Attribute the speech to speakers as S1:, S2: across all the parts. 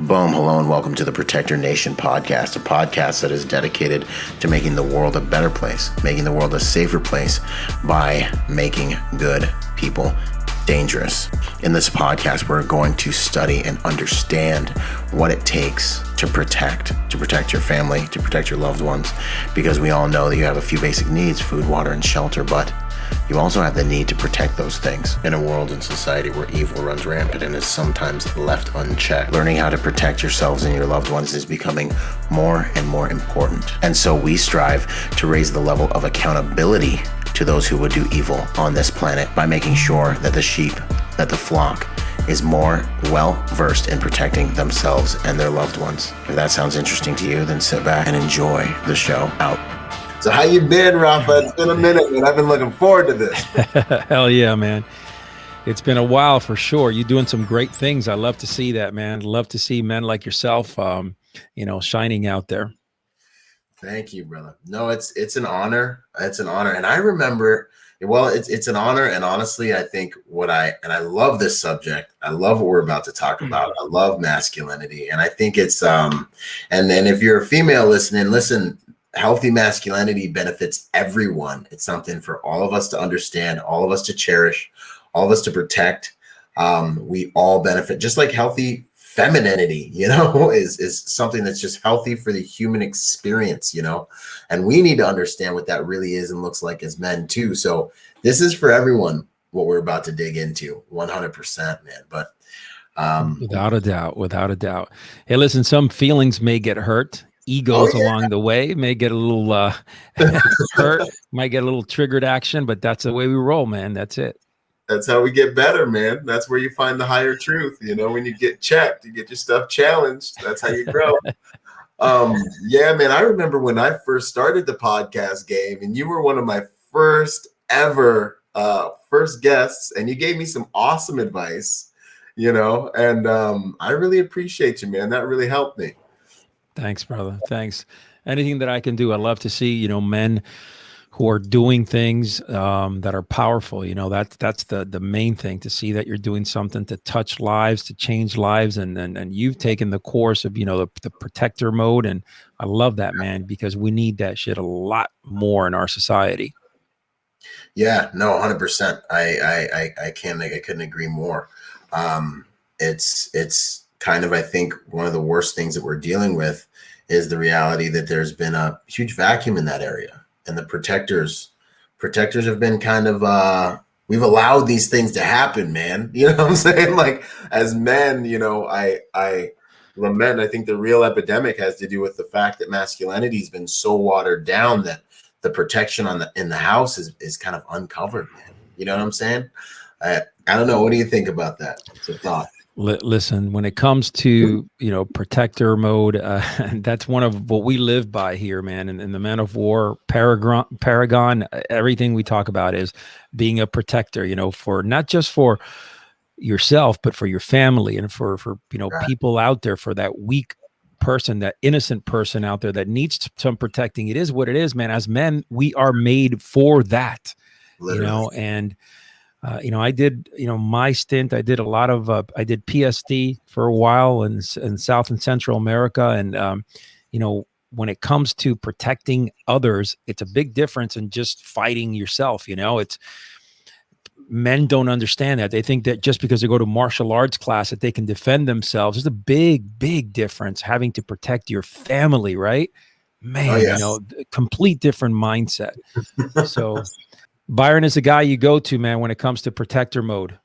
S1: Boom, hello, and welcome to the Protect Your Nation podcast, a podcast that is dedicated to making the world a better place, making the world a safer place by making good people dangerous. In this podcast, we're going to study and understand what it takes to protect your family, to protect your loved ones, because we all know that you have a few basic needs, food, water, and shelter, but you also have the need to protect those things in a world and society where evil runs rampant and is sometimes left unchecked. Learning how to protect yourselves and your loved ones is becoming more and more important. And so we strive to raise the level of accountability to those who would do evil on this planet by making sure that the sheep, that the flock, is more well-versed in protecting themselves and their loved ones. If that sounds interesting to you, then sit back and enjoy the show out. So how you been, Rafa? It's been a minute, and I've been looking forward to this.
S2: Hell yeah, man. It's been a while for sure. You're doing some great things. I love to see that, man. Love to see men like yourself, shining out there.
S1: Thank you, brother. No, it's an honor. It's an honor. And I remember, it's an honor. And honestly, I think I love this subject. I love what we're about to talk about. I love masculinity. And I think it's, and then if you're a female listening, listen, healthy masculinity benefits everyone. It's something for all of us to understand, all of us to cherish, all of us to protect. We all benefit, just like healthy femininity, is something that's just healthy for the human experience, and we need to understand what that really is and looks like as men too. So this is for everyone, what we're about to dig into 100%, man. But
S2: without a doubt. Hey, listen, some feelings may get hurt. Egos along the way may get a little hurt, might get a little triggered action, but that's the way we roll, man. That's it.
S1: That's how we get better, man. That's where you find the higher truth. When you get checked, you get your stuff challenged. That's how you grow. Yeah, man. I remember when I first started the podcast game, and you were one of my first ever first guests, and you gave me some awesome advice, and I really appreciate you, man. That really helped me.
S2: Thanks, brother. Thanks. Anything that I can do, I love to see, men who are doing things that are powerful. That's the main thing, to see that you're doing something to touch lives, to change lives. And you've taken the course of, the protector mode. And I love that, man, because we need that shit a lot more in our society.
S1: Yeah, no, 100%. I couldn't agree more. It's kind of, I think, one of the worst things that we're dealing with is the reality that there's been a huge vacuum in that area, and the protectors have been kind of we've allowed these things to happen, man. You know what I'm saying? Like, as men, I lament, I think the real epidemic has to do with the fact that masculinity has been so watered down that the protection in the house is kind of uncovered, man. You know what I'm saying? I don't know. What do you think about that? It's a thought.
S2: Listen, when it comes to, protector mode, that's one of what we live by here, man. And the Man of War paragon, everything we talk about is being a protector, for not just for yourself, but for your family and for right. People out there, for that weak person, that innocent person out there that needs some protecting. It is what it is, man. As men, we are made for that,
S1: Literally.
S2: And I did, my stint, I did a lot of, I did PSD for a while in South and Central America. And, when it comes to protecting others, it's a big difference in just fighting yourself. It's, men don't understand that. They think that just because they go to martial arts class that they can defend themselves. There's a big, big difference having to protect your family, right? Man, complete different mindset. So Byron is the guy you go to, man, when it comes to protector mode.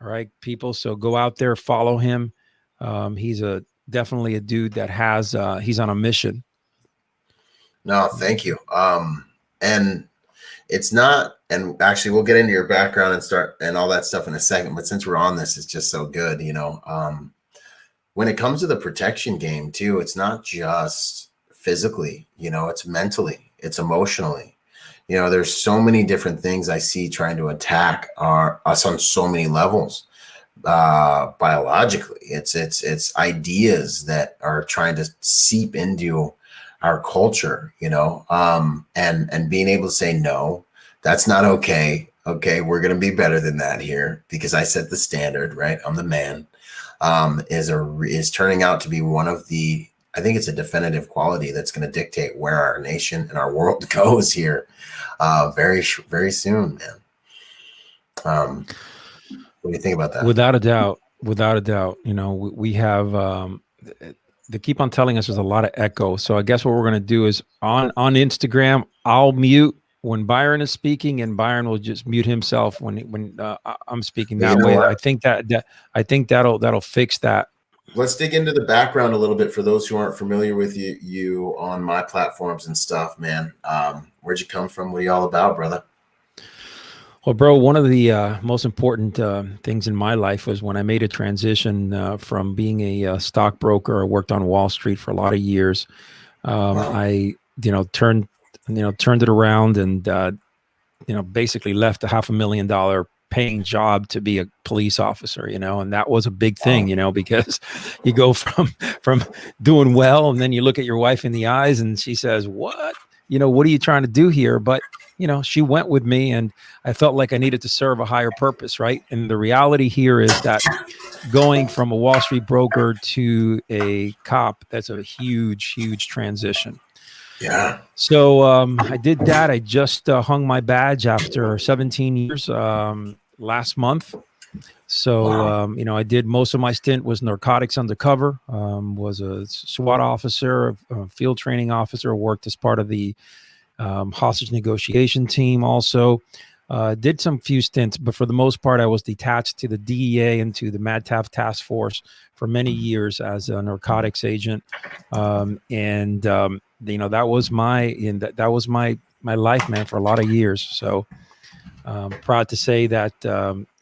S2: All right, people. So go out there, follow him. He's definitely a dude that has, he's on a mission.
S1: No, thank you. And it's not, and actually we'll get into your background and start and all that stuff in a second, but since we're on this, it's just so good. When it comes to the protection game too, it's not just physically, it's mentally, it's emotionally. There's so many different things I see trying to attack us on so many levels. Biologically, it's ideas that are trying to seep into our culture, and being able to say, no, that's not okay. Okay, we're going to be better than that here because I set the standard, right? I'm the man. is turning out to be one of the, I think it's a definitive quality that's going to dictate where our nation and our world goes here very soon, man. What do you think about that?
S2: Without a doubt, without a doubt. You know, we have they keep on telling us there's a lot of echo. So I guess what we're going to do is on Instagram, I'll mute when Byron is speaking, and Byron will just mute himself when I'm speaking. That way, I think that'll fix that.
S1: Let's dig into the background a little bit for those who aren't familiar with you on my platforms and stuff, man. Where'd you come from? What are you all about, brother?
S2: Well, bro, one of the most important things in my life was when I made a transition from being a stockbroker. I worked on Wall Street for a lot of years. Wow. I, turned it around and, basically left a $500,000 paying job to be a police officer, and that was a big thing, because you go from doing well, and then you look at your wife in the eyes and she says, what are you trying to do here? But, she went with me, and I felt like I needed to serve a higher purpose. Right. And the reality here is that going from a Wall Street broker to a cop, that's a huge, huge transition.
S1: Yeah.
S2: So I did that. I just hung my badge after 17 years last month. So, wow. I did most of my stint was narcotics undercover, was a SWAT officer, a field training officer, worked as part of the hostage negotiation team also. Did some few stints, but for the most part, I was detached to the DEA and to the MADTAF task force for many years as a narcotics agent. That was my life, man, for a lot of years. So proud to say that,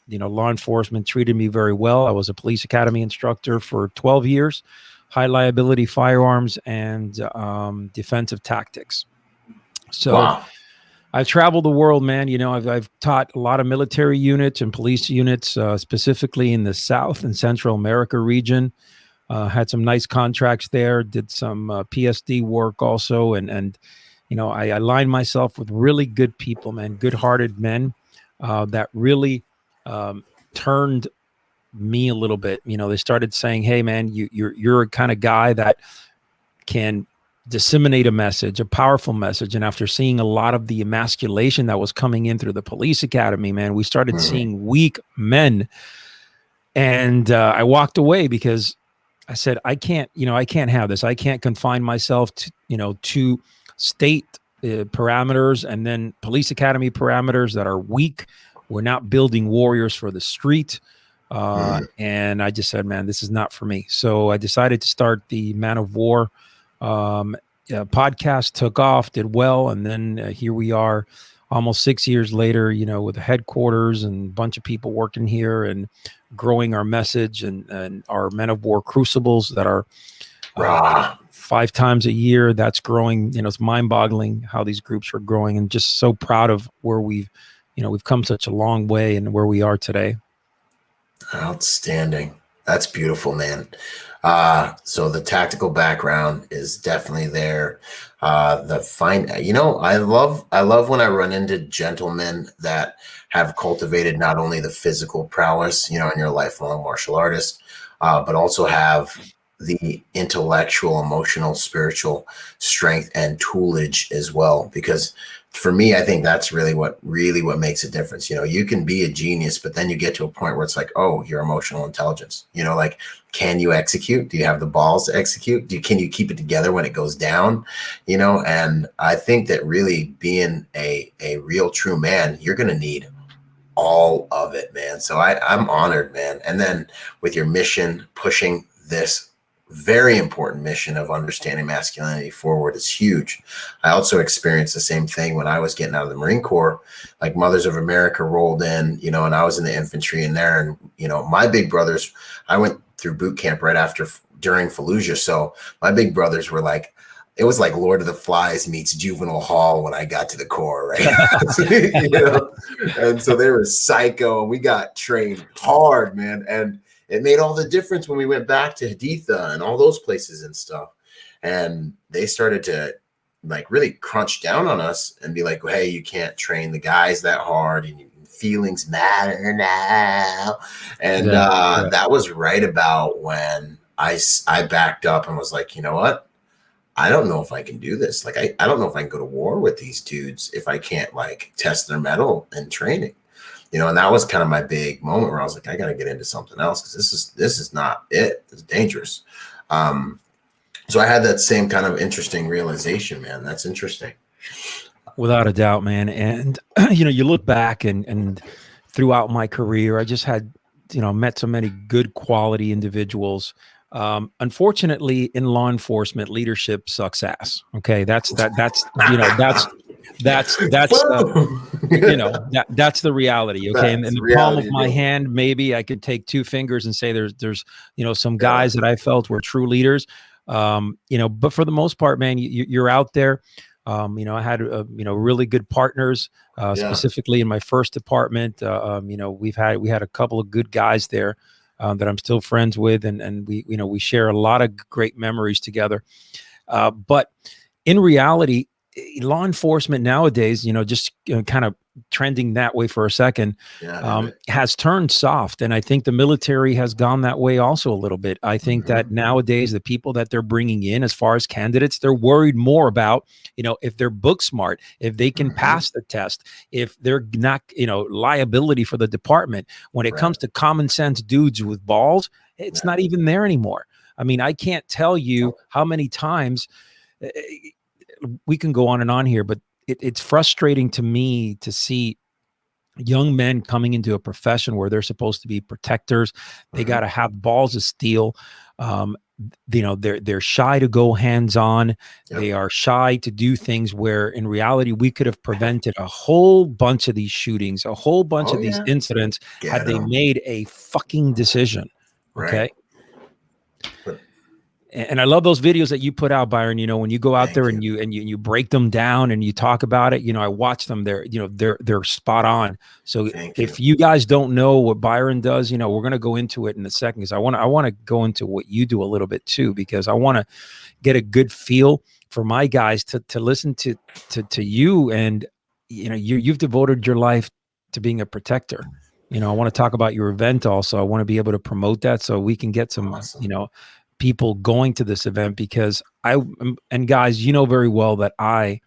S2: law enforcement treated me very well. I was a police academy instructor for 12 years, high liability firearms and defensive tactics. So wow. I've traveled the world, man. I've taught a lot of military units and police units, specifically in the South and Central America region. Had some nice contracts there, did some PSD work also. And I aligned myself with really good people, man, good-hearted men that really turned me a little bit. They started saying, hey, man, you're a kind of guy that can disseminate a message, a powerful message. And after seeing a lot of the emasculation that was coming in through the police academy, man, we started seeing weak men. And I walked away because I said, I can't have this. I can't confine myself to state parameters and then police academy parameters that are weak. We're not building warriors for the street. And I just said, man, this is not for me. So I decided to start the Man of War podcast, took off, did well. And then here we are almost 6 years later, with a headquarters and a bunch of people working here and growing our message and our Men of War crucibles that are 5 times a year. That's growing. It's mind boggling how these groups are growing, and just so proud of where we've come such a long way and where we are today.
S1: Outstanding. That's beautiful, man. So the tactical background is definitely there. I love when I run into gentlemen that have cultivated not only the physical prowess, and you're a lifelong martial artist, but also have the intellectual, emotional, spiritual strength and toolage as well. Because for me, I think that's really what makes a difference. You can be a genius, but then you get to a point where it's like, oh, your emotional intelligence, like, can you execute? Do you have the balls to execute? Can you keep it together when it goes down? And I think that really being a real true man, you're going to need all of it, man. So I'm honored, man. And then with your mission, pushing this very important mission of understanding masculinity forward is huge. I also experienced the same thing when I was getting out of the Marine Corps. Like Mothers of America rolled in, and I was in the infantry in there. And, my big brothers, I went through boot camp during Fallujah. So my big brothers were like, it was like Lord of the Flies meets Juvenile Hall when I got to the Corps, right? And so they were psycho, and we got trained hard, man. And it made all the difference when we went back to Haditha and all those places and stuff. And they started to like really crunch down on us and be like, hey, you can't train the guys that hard, and you feelings matter now. And
S2: Yeah.
S1: that was right about when I backed up and was like, you know what? I don't know if I can do this. Like, I don't know if I can go to war with these dudes if I can't like test their mettle in training, and that was kind of my big moment where I was like, I got to get into something else because this is not it. It's dangerous. So I had that same kind of interesting realization, man. That's interesting.
S2: Without a doubt, man. And you look back and throughout my career, I just had, met so many good quality individuals. Unfortunately, in law enforcement, leadership sucks ass. Okay, that's that's the reality. Okay, and in the palm of my hand, maybe I could take two fingers and say there's some guys that I felt were true leaders. But for the most part, man, you're out there. I had really good partners, specifically in my first department. We had a couple of good guys there that I'm still friends with, and we share a lot of great memories together. But in reality, law enforcement nowadays, just kind of trending that way for a second, has turned soft. And I think the military has gone that way also a little bit. I think that nowadays the people that they're bringing in as far as candidates, they're worried more about, if they're book smart, if they can pass the test, if they're not, liability for the department. When it comes to common sense dudes with balls, it's not even there anymore. I mean, I can't tell you how many times we can go on and on here, but it's frustrating to me to see young men coming into a profession where they're supposed to be protectors. They got to have balls of steel. They're shy to go hands-on. They are shy to do things where in reality we could have prevented a whole bunch of these shootings, a whole bunch of these incidents had they made a fucking decision. Okay. And I love those videos that you put out, Byron. When you go out there and you break them down and you talk about it, I watch them. They're spot on. So if you guys don't know what Byron does, we're going to go into it in a second, because I want to go into what you do a little bit too, because I want to get a good feel for my guys to listen to you. And you've devoted your life to being a protector. I want to talk about your event also. I want to be able to promote that so we can get some people going to this event, because and guys, very well that I'm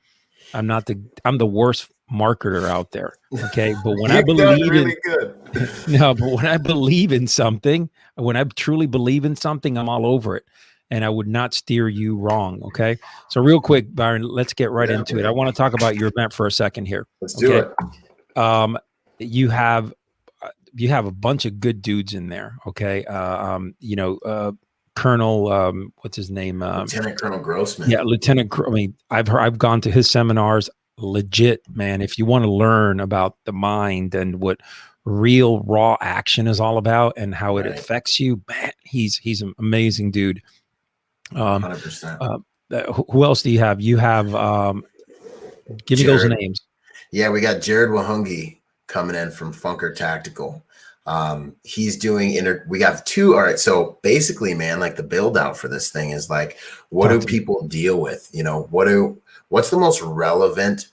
S2: the worst marketer out there. Okay. But when I believe but when I believe in something, when I truly believe in something, I'm all over it. And I would not steer you wrong. Okay. So real quick, Byron, let's get right into it. I want to talk about your event for a second here.
S1: Let's do it.
S2: You have a bunch of good dudes in there. Okay. Colonel, what's his name?
S1: Lieutenant Colonel Grossman.
S2: Yeah, Lieutenant. I mean, I've gone to his seminars. Legit, man. If you want to learn about the mind and what real raw action is all about and how it affects you, man, he's an amazing dude.
S1: 100%.
S2: Who else do you have? You have give me those names.
S1: Yeah, we got Jared Wahungi coming in from Funker Tactical. He's doing we got two. All right. So basically, man, like the build out for this thing is like, what do people deal with? What's the most relevant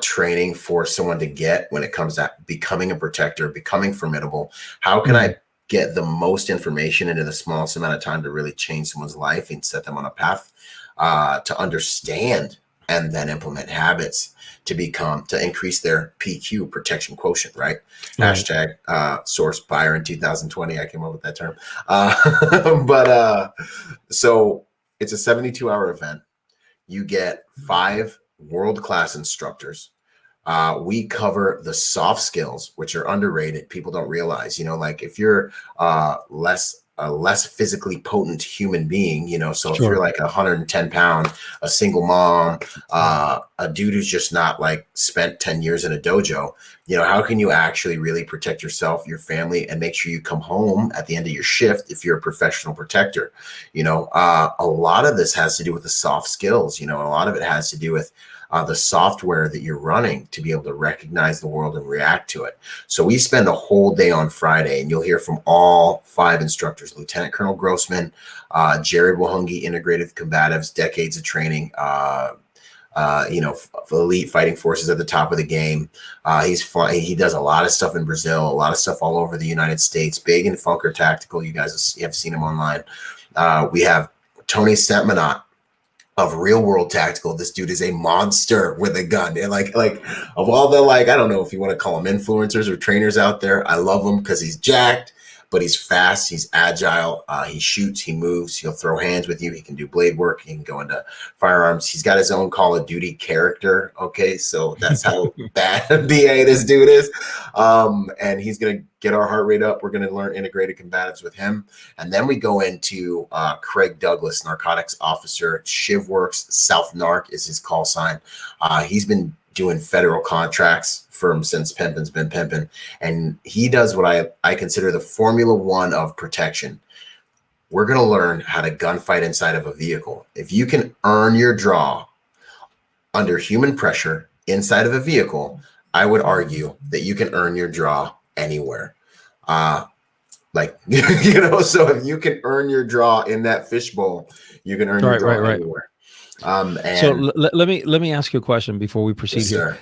S1: training for someone to get when it comes to becoming a protector, becoming formidable? How can I get the most information into the smallest amount of time to really change someone's life and set them on a path to understand and then implement habits to increase their PQ, protection quotient, right? Hashtag source Byron 2020. I came up with that term. So it's a 72-hour event. You get 5 world-class instructors. We cover the soft skills, which are underrated. People don't realize, like if you're a less physically potent human being, so if you're like 110 pound, a single mom, a dude who's just not like spent 10 years in a dojo, how can you actually really protect yourself, your family, and make sure you come home at the end of your shift if you're a professional protector? A lot of this has to do with the soft skills, a lot of it has to do with the software that you're running to be able to recognize the world and react to it. So we spend a whole day on Friday, and you'll hear from all 5 instructors: Lieutenant Colonel Grossman, Jared Wahungi, integrated combatives, decades of training, elite fighting forces at the top of the game. He's fun. He does a lot of stuff in Brazil, a lot of stuff all over the United States. Big and Funker Tactical. You guys have seen him online. We have Tony Setmanot of Real World Tactical. This dude is a monster with a gun. And like of all the, I don't know if you want to call them influencers or trainers out there, I love him because he's jacked, but he's fast, he's agile, he shoots, he moves, he'll throw hands with you, he can do blade work, he can go into firearms. He's got his own Call of Duty character, okay? So that's how bad BA this dude is. And he's going to get our heart rate up. We're going to learn integrated combatives with him. And then we go into Craig Douglas, narcotics officer, ShivWorks, South Narc is his call sign. He's been doing federal contracts for him since pimpin's been pimping. And he does what I consider the Formula One of protection. We're going to learn how to gunfight inside of a vehicle. If you can earn your draw under human pressure inside of a vehicle, I would argue that you can earn your draw anywhere. So if you can earn your draw in that fishbowl, you can earn your draw anywhere.
S2: So let me ask you a question before we proceed here.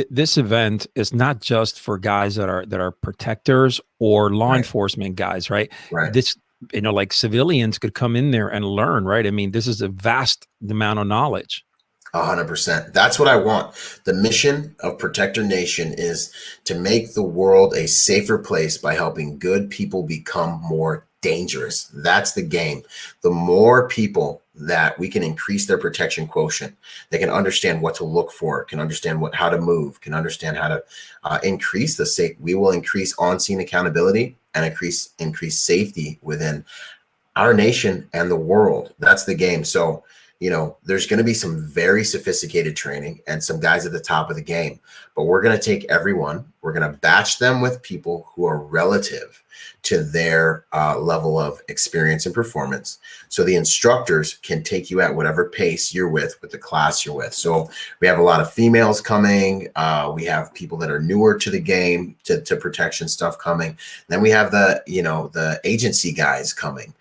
S2: This event is not just for guys that are protectors or law enforcement guys, right? This, like civilians could come in there and learn, right? I mean, this is a vast amount of knowledge.
S1: 100%. That's what I want. The mission of Protector Nation is to make the world a safer place by helping good people become more dangerous. That's the game. The more people that we can increase their protection quotient, they can understand what to look for, can understand how to move, can understand how to increase the safe. We will increase on-scene accountability and increase safety within our nation and the world. That's the game. So, there's going to be some very sophisticated training and some guys at the top of the game, but we're going to take everyone, we're going to batch them with people who are relative to their level of experience and performance. So the instructors can take you at whatever pace you're with the class you're with. So we have a lot of females coming. We have people that are newer to the game, to protection stuff coming. And then we have the agency guys coming.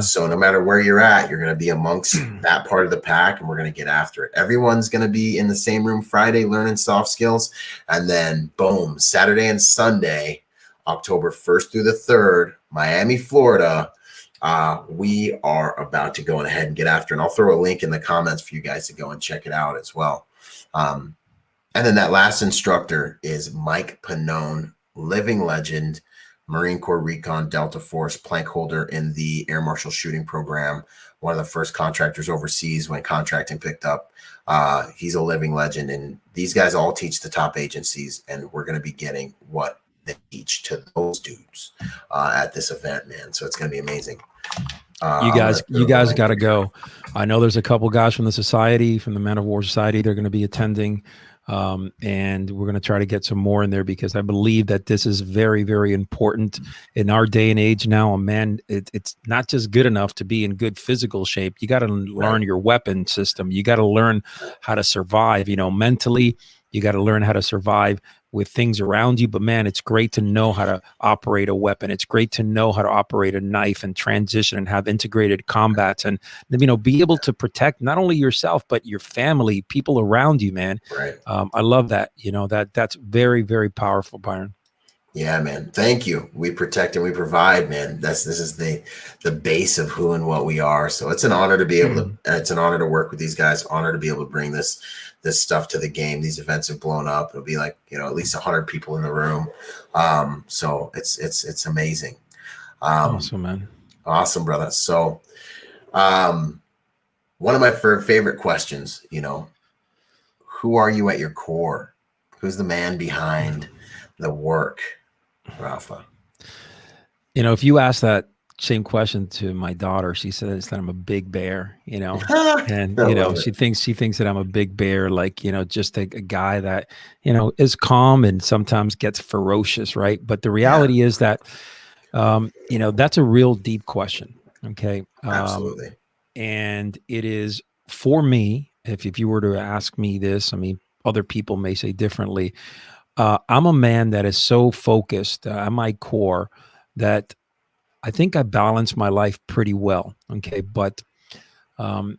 S1: So no matter where you're at, you're going to be amongst that part of the pack, and we're going to get after it. Everyone's going to be in the same room Friday learning soft skills. And then boom, Saturday and Sunday, October 1st through the 3rd, Miami, Florida, we are about to go ahead and get after. And I'll throw a link in the comments for you guys to go and check it out as well. And then that last instructor is Mike Pannone, living legend, Marine Corps Recon Delta Force plank holder in the Air Marshal shooting program, one of the first contractors overseas when contracting picked up. He's a living legend, and these guys all teach the top agencies, and we're going to be getting what they teach to those dudes at this event, man. So it's going to be amazing. You
S2: guys got to go. I know there's a couple guys from the society, from the Man of War Society. They're going to be attending. And we're going to try to get some more in there because I believe that this is very, very important in our day and age now. It's not just good enough to be in good physical shape. You got to learn your weapon system. You got to learn how to survive, mentally. You got to learn how to survive with things around you. But man, it's great to know how to operate a weapon. It's great to know how to operate a knife and transition and have integrated combats and, be able to protect not only yourself, but your family, people around you, man.
S1: Right.
S2: I love that. That's very, very powerful, Byron.
S1: Yeah, man. Thank you. We protect and we provide, man. This is the base of who and what we are. So it's an honor to be able to, it's an honor to work with these guys, honor to be able to bring this stuff to the game. These events have blown up. It'll be like, at least 100 people in the room. So it's amazing.
S2: Awesome, man.
S1: Awesome, brother. So, one of my favorite questions, who are you at your core? Who's the man behind the work, Rafa?
S2: If you ask that same question to my daughter, she says that I'm a big bear, and she thinks that I'm a big bear, like, just a guy that, is calm and sometimes gets ferocious, right? But the reality is that, that's a real deep question. Okay.
S1: Absolutely.
S2: And it is, for me, if you were to ask me this, other people may say differently. I'm a man that is so focused at my core that I think I balance my life pretty well. Okay. But I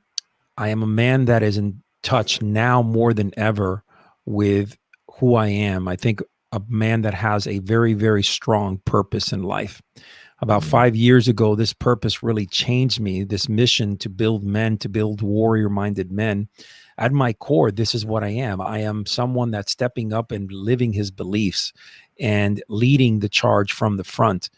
S2: am a man that is touch now more than ever with who I am. I think a man that has a very, very strong purpose in life. About 5 years ago, this purpose really changed me. This mission to build men, to build warrior-minded men. At my core, this is what I am. I am someone that's stepping up and living his beliefs and leading the charge from the front.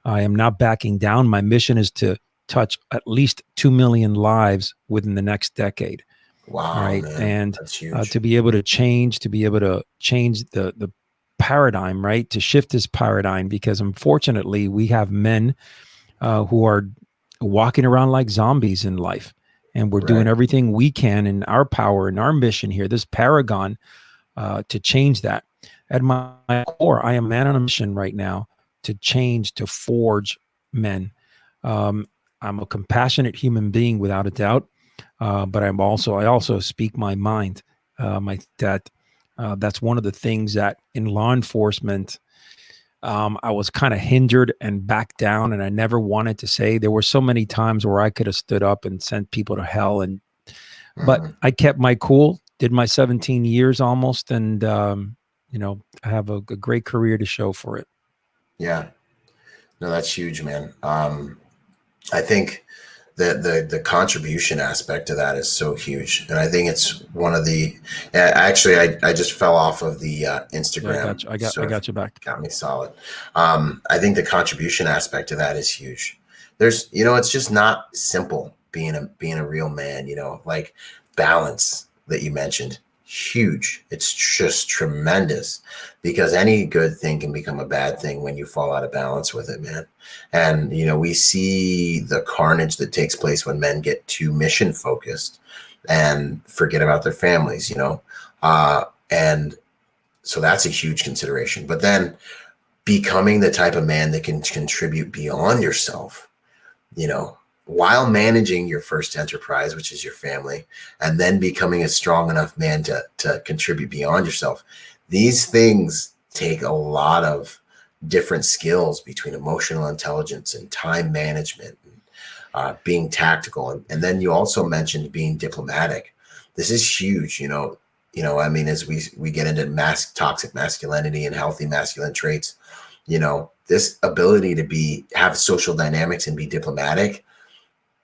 S2: I am not backing down. My mission is to touch at least 2 million lives within the next decade.
S1: Wow,
S2: Right.
S1: man,
S2: And
S1: that's huge.
S2: to be able to change the paradigm, right? To shift this paradigm, because unfortunately we have men who are walking around like zombies in life. And we're doing everything we can in our power and our mission here, this paragon, to change that. At my core, I am a man on a mission right now to change, to forge men. I'm a compassionate human being without a doubt, but I also speak my mind. That's one of the things that in law enforcement, I was kind of hindered and backed down, and I never wanted to say. There were so many times where I could have stood up and sent people to hell, but I kept my cool, did my 17 years almost, and I have a great career to show for it.
S1: Yeah, no, that's huge, man. I think the contribution aspect of that is so huge, and I think it's one of the. Actually, I just fell off of the Instagram.
S2: Yeah, I got you back.
S1: Got me solid. I think the contribution aspect of that is huge. There's, it's just not simple being a real man. Like balance that you mentioned, huge. It's just tremendous, because any good thing can become a bad thing when you fall out of balance with it, man. And, we see the carnage that takes place when men get too mission focused and forget about their families, and so that's a huge consideration. But then becoming the type of man that can contribute beyond yourself, while managing your first enterprise, which is your family, and then becoming a strong enough man to contribute beyond yourself. These things take a lot of different skills between emotional intelligence and time management, and being tactical. And then you also mentioned being diplomatic. This is huge, as we get into toxic masculinity and healthy masculine traits, this ability to have social dynamics and be diplomatic.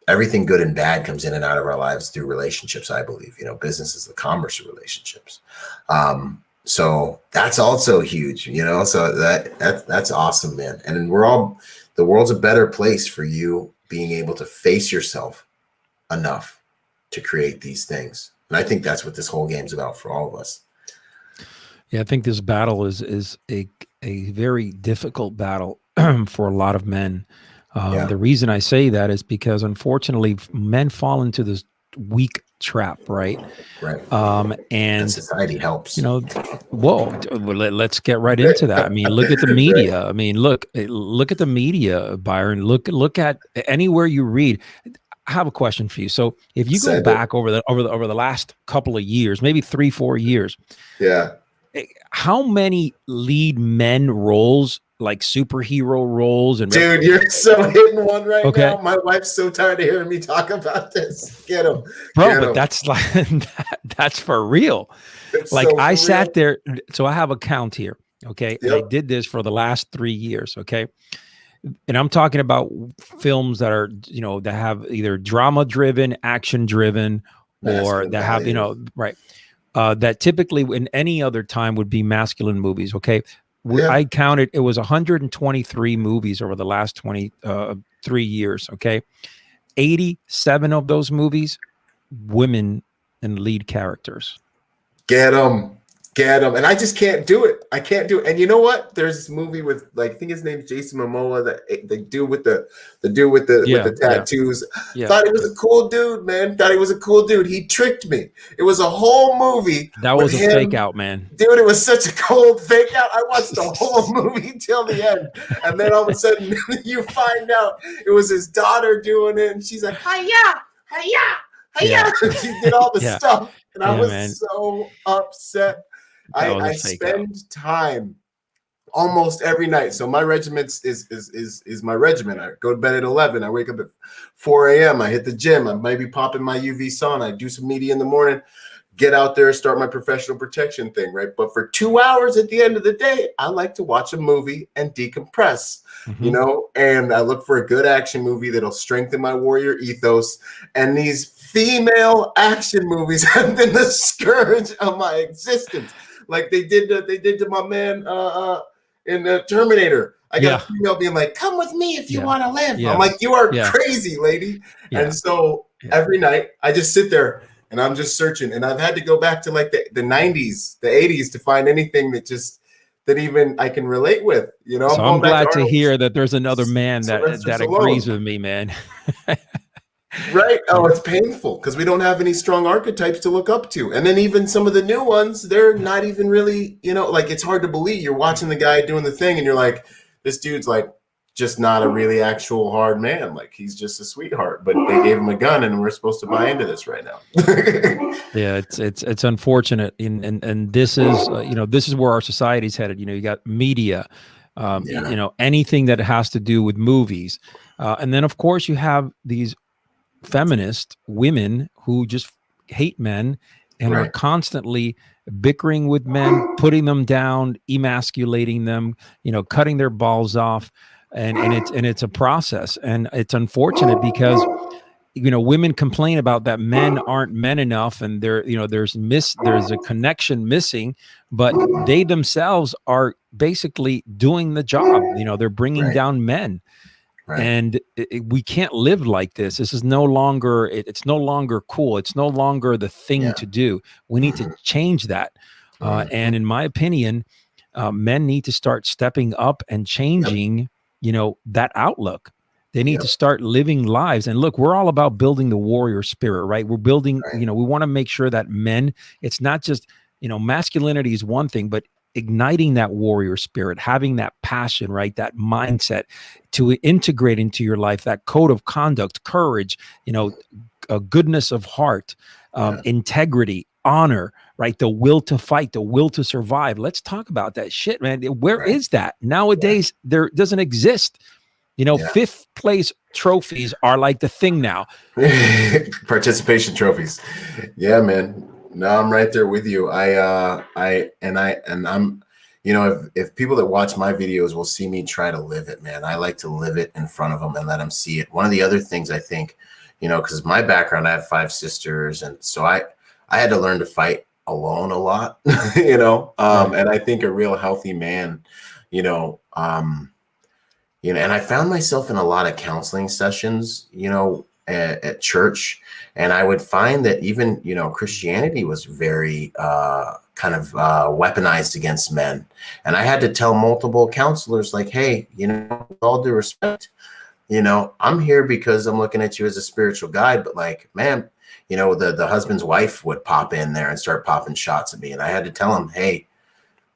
S1: Everything good and bad comes in and out of our lives through relationships, I believe. Business is the commerce of relationships. So that's also huge, so that's awesome, man. And the world's a better place for you being able to face yourself enough to create these things. And I think that's what this whole game's about for all of us.
S2: Yeah, I think this battle is a very difficult battle for a lot of men. The reason I say that is because, unfortunately, men fall into this weak trap, right? And
S1: society helps.
S2: Let's get right into that. I mean, look at the media. I mean, look at the media, Byron. Look at anywhere you read. I have a question for you. So, if you go back over the last couple of years, maybe 3-4 years, how many lead men roles, like superhero roles, and
S1: dude, you're so hitting one right now. My wife's so tired of hearing me talk about this. Get him,
S2: bro. But that's like that's for real. It's like, so I sat there. So I have a count here. Okay. And I did this for the last 3 years. Okay. And I'm talking about films that are, that have either drama driven, action driven, or that have, that typically in any other time would be masculine movies. Okay. I counted, it was 123 movies over the last 3 years. Okay. 87 of those movies, women and lead characters.
S1: Get them. And I just can't do it. I can't do it. And you know what? There's this movie with, like, I think his name's Jason Momoa, the dude with the tattoos. Thought he was a cool dude, man. Thought he was a cool dude. He tricked me. It was a whole movie.
S2: That was a fake out, man.
S1: Dude, it was such a cold fake out. I watched the whole movie till the end. And then all of a sudden you find out it was his daughter doing it. And she's like, hi-ya, hi-ya, hi-ya. She did all the stuff. And I was so upset. I spend time almost every night. So my regiment is my regiment. I go to bed at 11. I wake up at 4 a.m. I hit the gym. I might be popping my UV sauna. I do some media in the morning.
S3: get out there and start my professional protection thing, right? But for 2 hours at the end of the day, I like to watch a movie and decompress, you know, and I look for a good action movie that'll strengthen my warrior ethos. And these female action movies have been the scourge of my existence. Like they did to my man in the Terminator. I got a female being like, come with me if you want to live. I'm like, you are crazy, lady. And so every night I just sit there and I'm just searching. And I've had to go back to like the 90s, the 80s to find anything that even I can relate with. You know,
S2: so I'm glad to hear that there's another man that agrees with me, man.
S3: Right. Oh, it's painful because we don't have any strong archetypes to look up to. And then even some of the new ones, they're not even really, you know, like it's hard to believe. You're watching the guy doing the thing and you're like, this dude's like just not a really actual hard man. Like he's just a sweetheart, but they gave him a gun and we're supposed to buy into this right now.
S2: Yeah, it's unfortunate. And this is, you know, this is where our society's headed. You know, you got media, you know, anything that has to do with movies. And then of course you have these feminist women who just hate men and are constantly bickering with men, putting them down, emasculating them, you know, cutting their balls off. And it's a process. And it's unfortunate because, you know, women complain about that men aren't men enough. And you know, there's a connection missing, but they themselves are basically doing the job. You know, they're bringing down men. And we can't live like this. This is no longer, it's no longer cool. It's no longer the thing to do. We need to change that. And in my opinion, men need to start stepping up and changing, you know, that outlook. They need to start living lives. And look, we're all about building the warrior spirit, right? We're building, you know, we want to make sure that men, it's not just, you know, masculinity is one thing, but igniting that warrior spirit, having that passion, right? That mindset to integrate into your life, that code of conduct, courage, you know, a goodness of heart, integrity, honor, right? The will to fight, the will to survive. Let's talk about that shit, man. Where is that? Nowadays, there doesn't exist. You know, fifth place trophies are like the thing now.
S3: Participation trophies. Yeah, man. No, I'm right there with you. I'm, you know, if people that watch my videos will see me try to live it, man, I like to live it in front of them and let them see it. One of the other things I think, you know, because my background, I have 5 sisters. And so I had to learn to fight alone a lot, you know, and I think a real healthy man, you know, and I found myself in a lot of counseling sessions, you know, at church. And I would find that even, you know, Christianity was very kind of weaponized against men. And I had to tell multiple counselors like, hey, you know, with all due respect, you know, I'm here because I'm looking at you as a spiritual guide. But like, man, you know, the husband's wife would pop in there and start popping shots at me. And I had to tell him, hey,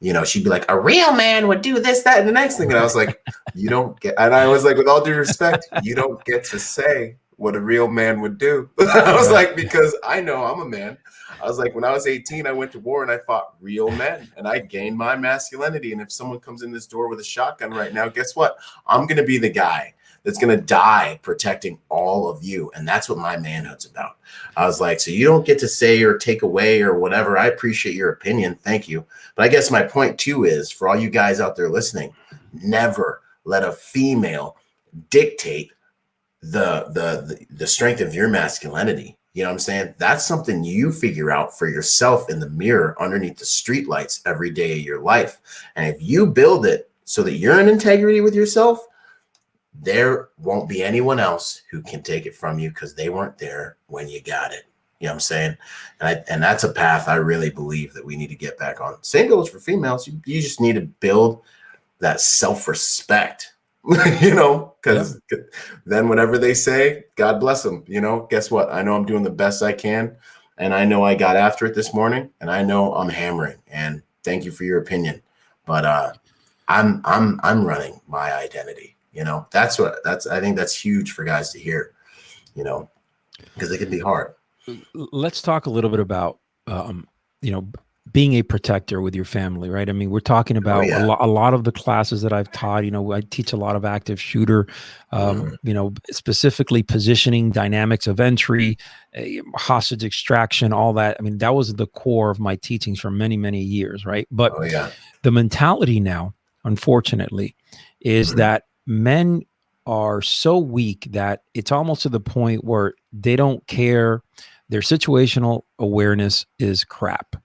S3: you know, she'd be like, a real man would do this, that, and the next thing. And I was like, you don't get, and I was like, with all due respect, you don't get to say what a real man would do. I was like, because I know I'm a man. I was like, when I was 18, I went to war and I fought real men and I gained my masculinity. And if someone comes in this door with a shotgun right now, guess what? I'm going to be the guy that's going to die protecting all of you. And that's what my manhood's about. I was like, so you don't get to say or take away or whatever. I appreciate your opinion. Thank you. But I guess my point too is for all you guys out there listening, never let a female dictate the strength of your masculinity. You know what I'm saying? That's something you figure out for yourself in the mirror underneath the street lights every day of your life. And if you build it so that you're in integrity with yourself, there won't be anyone else who can take it from you because they weren't there when you got it. You know what I'm saying? And that's a path I really believe that we need to get back on. Same goes for females. You just need to build that self-respect. You know, because then whatever they say, God bless them. You know, guess what? I know I'm doing the best I can. And I know I got after it this morning and I know I'm hammering, and thank you for your opinion. But I'm running my identity. You know, I think that's huge for guys to hear, you know, because it can be hard.
S2: Let's talk a little bit about, you know, being a protector with your family, right? I mean, we're talking about a lot of the classes that I've taught. You know, I teach a lot of active shooter, you know, specifically positioning, dynamics of entry, hostage extraction, all that. I mean, that was the core of my teachings for many, many years, right? But the mentality now, unfortunately, is that men are so weak that it's almost to the point where they don't care. Their situational awareness is crap.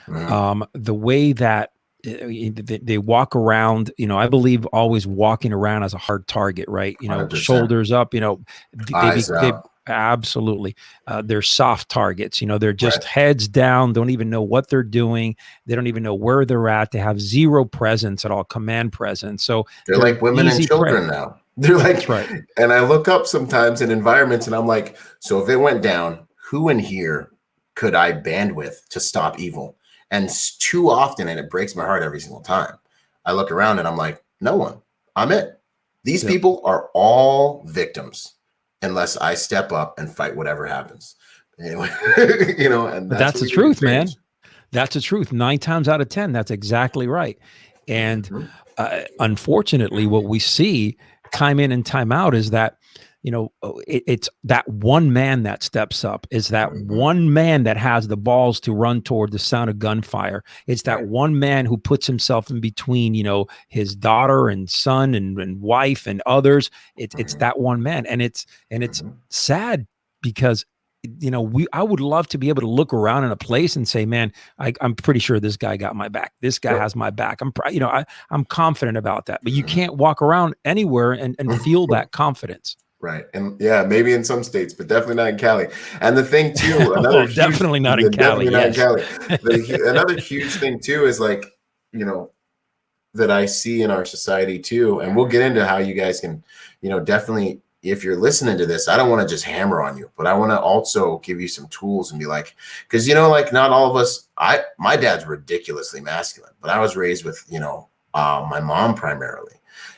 S2: The way that they walk around, you know, I believe always walking around as a hard target, right? You know, 100%. Shoulders up, you know, they absolutely, they're soft targets, you know, they're just heads down, don't even know what they're doing. They don't even know where they're at. They have zero presence at all, command presence. So
S3: they're like women and children now. They're like,
S2: that's right.
S3: And I look up sometimes in environments and I'm like, so if it went down, who in here could I bandwidth to stop evil? And too often, and it breaks my heart every single time, I look around and I'm like, no one. I'm it. These people are all victims unless I step up and fight whatever happens. Anyway, you know, and
S2: that's the truth, man. That's the truth. 9 times out of 10, that's exactly right. And unfortunately, what we see time in and time out is that, you know, it's that one man that steps up, is that one man that has the balls to run toward the sound of gunfire. It's that one man who puts himself in between, you know, his daughter and son and wife and others. It's that one man. And it's sad because, you know, I would love to be able to look around in a place and say, man, I'm pretty sure this guy got my back. This guy has my back. I'm confident about that, but you can't walk around anywhere and feel that confidence.
S3: Right. And yeah, maybe in some states, but definitely not in Cali. And the thing too,
S2: definitely not in Cali.
S3: Not in Cali. Another huge thing too is like, you know, that I see in our society too. And we'll get into how you guys can, you know, definitely, if you're listening to this, I don't want to just hammer on you, but I want to also give you some tools and be like, because, you know, like not all of us, my dad's ridiculously masculine, but I was raised with, you know, my mom primarily.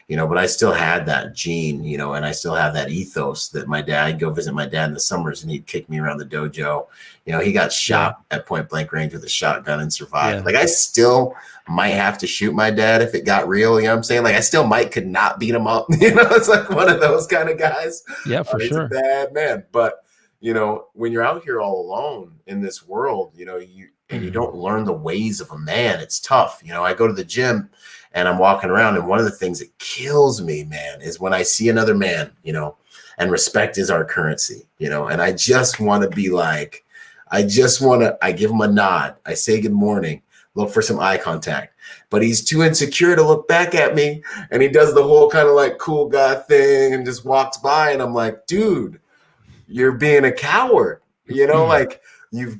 S3: You know, but I still had that gene, you know, and I still have that ethos that my dad, I'd go visit my dad in the summers and he'd kick me around the dojo. You know, he got shot at point blank range with a shotgun and survived. Like I still might have to shoot my dad if it got real. You know what I'm saying? Like I still could not beat him up. You know, it's like one of those kind of guys.
S2: Yeah, for sure.
S3: He's a bad man. But, you know, when you're out here all alone in this world, you know, you don't learn the ways of a man, it's tough. You know, I go to the gym and I'm walking around, and one of the things that kills me, man, is when I see another man, you know, and respect is our currency, you know, and I just want to be like, I give him a nod. I say good morning, look for some eye contact, but he's too insecure to look back at me. And he does the whole kind of like cool guy thing and just walks by. And I'm like, dude, you're being a coward, you know, like you're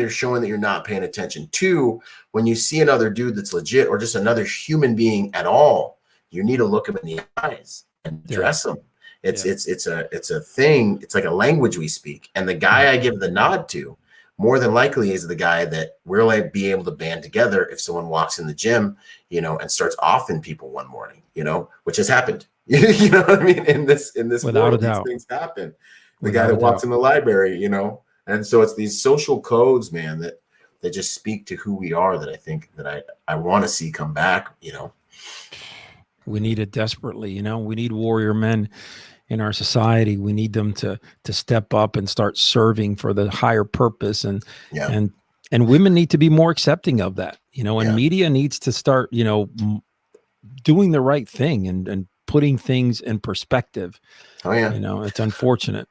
S3: showing that you're not paying attention. 2, when you see another dude that's legit or just another human being at all, you need to look him in the eyes and address him. It's a thing. It's like a language we speak. And the guy I give the nod to more than likely is the guy that we'll like be able to band together if someone walks in the gym, you know, and starts offing people one morning, you know, which has happened. You know what I mean? In this
S2: without
S3: world,
S2: a doubt,
S3: these things happen. The guy that walks in the library, you know. And so it's these social codes, man, that just speak to who we are that I think that I want to see come back, you know.
S2: We need it desperately, you know. We need warrior men in our society. We need them to step up and start serving for the higher purpose, and women need to be more accepting of that, you know, and media needs to start, you know, doing the right thing and putting things in perspective.
S3: Oh yeah.
S2: You know, it's unfortunate.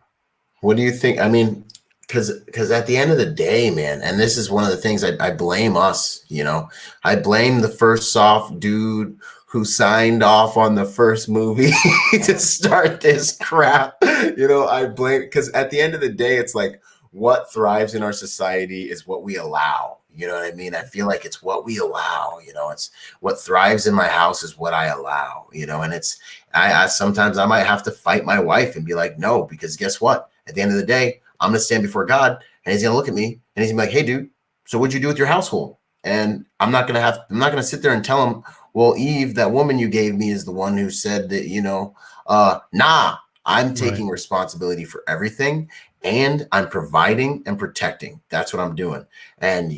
S3: What do you think? I mean, because at the end of the day, man, and this is one of the things I blame us, you know, I blame the first soft dude who signed off on the first movie to start this crap. You know, I blame, because at the end of the day, it's like what thrives in our society is what we allow. You know what I mean? I feel like it's what we allow, you know, it's what thrives in my house is what I allow, you know, and it's, I sometimes I might have to fight my wife and be like, no, because guess what? At the end of the day, I'm going to stand before God and he's going to look at me and he's gonna be like, hey dude, so what'd you do with your household? And I'm not going to sit there and tell him, well, Eve, that woman you gave me is the one who said that, you know, nah, I'm taking responsibility for everything, and I'm providing and protecting. That's what I'm doing. And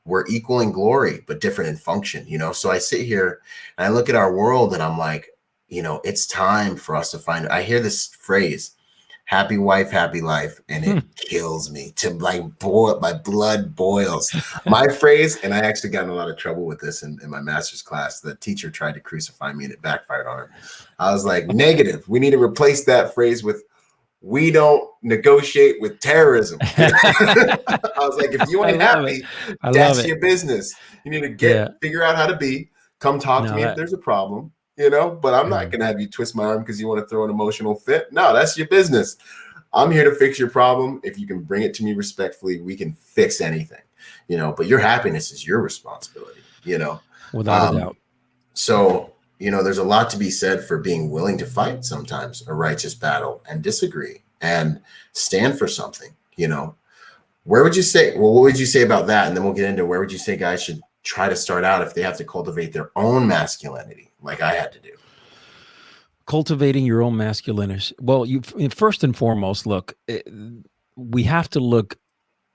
S3: we're equal in glory, but different in function, you know? So I sit here and I look at our world and I'm like, you know, it's time for us to find, I hear this phrase, happy wife, happy life. And it kills me to like boil, my blood boils. My phrase, and I actually got in a lot of trouble with this in my master's class. The teacher tried to crucify me and it backfired on her. I was like, negative. We need to replace that phrase with, we don't negotiate with terrorism. I was like, if you ain't happy, that's your business. You need to figure out how to be, come talk to me if there's a problem, you know, but I'm not going to have you twist my arm because you want to throw an emotional fit. No, that's your business. I'm here to fix your problem. If you can bring it to me respectfully, we can fix anything, you know, but your happiness is your responsibility, you know,
S2: without a doubt.
S3: So, you know, there's a lot to be said for being willing to fight sometimes a righteous battle and disagree and stand for something, you know. Where would you say, well, what would you say about that? And then we'll get into where would you say guys should try to start out if they have to cultivate their own masculinity like I had to do?
S2: Cultivating your own masculinity. Well, first and foremost, look, we have to look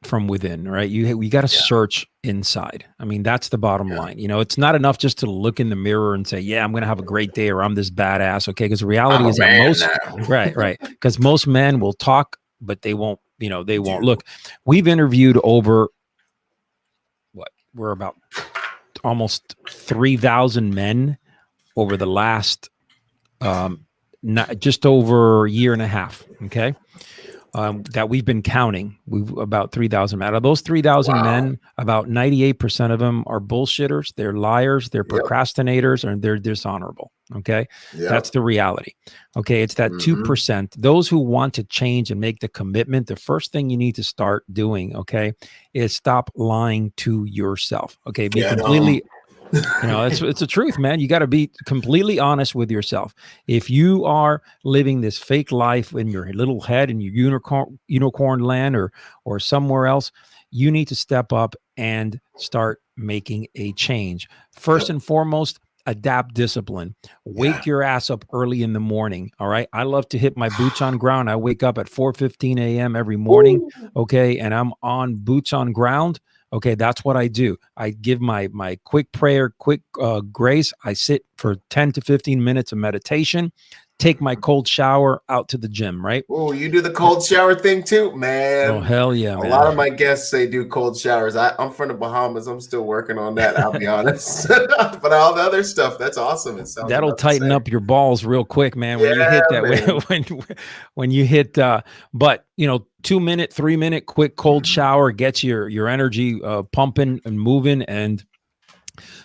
S2: from within, right? We got to search inside. I mean, that's the bottom line. You know, it's not enough just to look in the mirror and say, yeah, I'm going to have a great day or I'm this badass. Okay. Because the reality is that most, right. Because most men will talk, but they won't, you know, they won't look. We've interviewed over we're about almost 3,000 men over the last, just over a year and a half. Okay. That we've been counting. We've about 3,000 men. Out of those 3,000 men, about 98% of them are bullshitters. They're liars. They're procrastinators, and they're dishonorable. Okay. That's the reality. Okay. It's that 2%. Those who want to change and make the commitment, the first thing you need to start doing, okay, is stop lying to yourself. Okay. Be completely you know, it's the truth, man. You got to be completely honest with yourself. If you are living this fake life in your little head in your unicorn land or somewhere else, you need to step up and start making a change. First and foremost, adapt discipline. Wake your ass up early in the morning. All right. I love to hit my boots on ground. I wake up at 4:15 a.m. every morning. Okay. And I'm on boots on ground. Okay, that's what I do. I give my quick prayer, quick grace. I sit for 10 to 15 minutes of meditation, take my cold shower, out to the gym, right?
S3: Oh, you do the cold shower thing too, man.
S2: Oh, hell yeah, man.
S3: A lot of my guests say do cold showers. I'm from the Bahamas. I'm still working on that, I'll be honest. But all the other stuff, that's awesome. It sounds
S2: That'll tighten up your balls real quick, man, when you hit that. When you hit, but, you know, 2-minute, 3-minute quick cold shower gets your energy pumping and moving. And